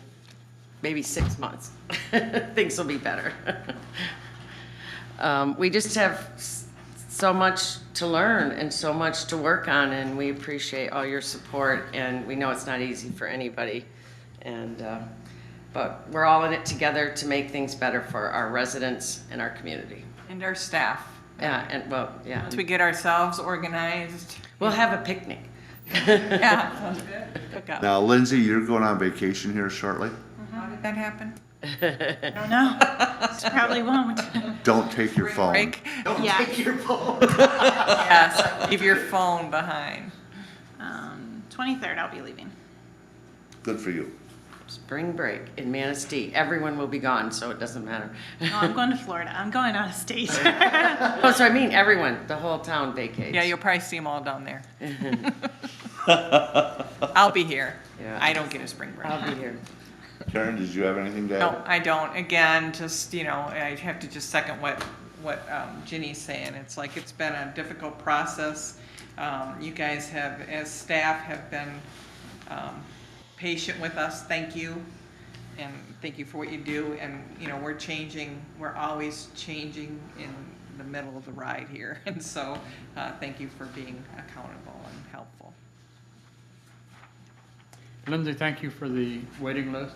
maybe 6 months. Things will be better. We just have so much to learn and so much to work on, and we appreciate all your support, and we know it's not easy for anybody. And, but we're all in it together to make things better for our residents and our community. And our staff. Yeah, and well, yeah. Once we get ourselves organized. We'll have a picnic. Yeah, sounds good. Cook up. Now, Lindsay, you're going on vacation here shortly. How did that happen? I don't know. Probably won't. Don't take your phone. Break? Don't Yeah. take your phone. Yes, leave your phone behind. 23rd I'll be leaving. Good for you. Spring break in Manistee. Everyone will be gone, so it doesn't matter. No, I'm going to Florida. I'm going out of state. Oh, so I mean, everyone, the whole town vacates. Yeah, you'll probably see them all down there. I'll be here. Yeah. I don't get a spring break. I'll be here. Karen, did you have anything to add? No, I don't. Again, just, I have to just second what what Ginny's saying. It's like, it's been a difficult process. You guys have, as staff, have been patient with us. Thank you. And thank you for what you do. And, you know, we're changing, we're always changing in the middle of the ride here. And so, thank you for being accountable and helpful. Lindsay, thank you for the waiting list.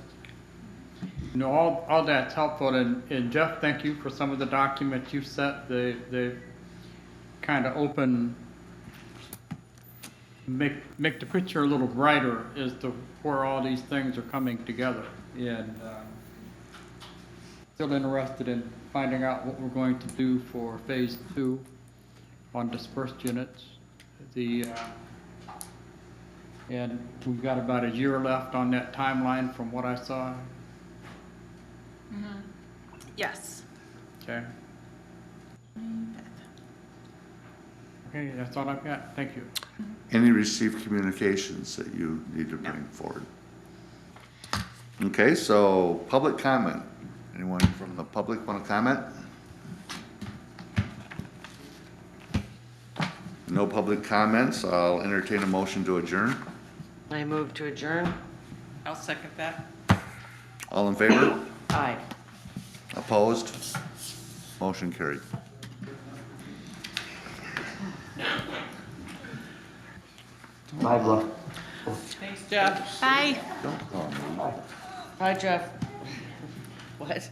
You know, all that's helpful, and Jeff, thank you for some of the documents you set. They kind of make the picture a little brighter as to where all these things are coming together. And still interested in finding out what we're going to do for phase 2 on dispersed units. And we've got about a year left on that timeline from what I saw. Yes. Okay. Okay, that's all I've got. Thank you. Any received communications that you need to bring forward? Okay, so public comment. Anyone from the public want to comment? No public comments. I'll entertain a motion to adjourn. I move to adjourn. I'll second that. All in favor? Aye. Opposed? Motion carried. Bye, Bluff. Thanks, Jeff. Bye. Don't call me. Hi, Jeff. What?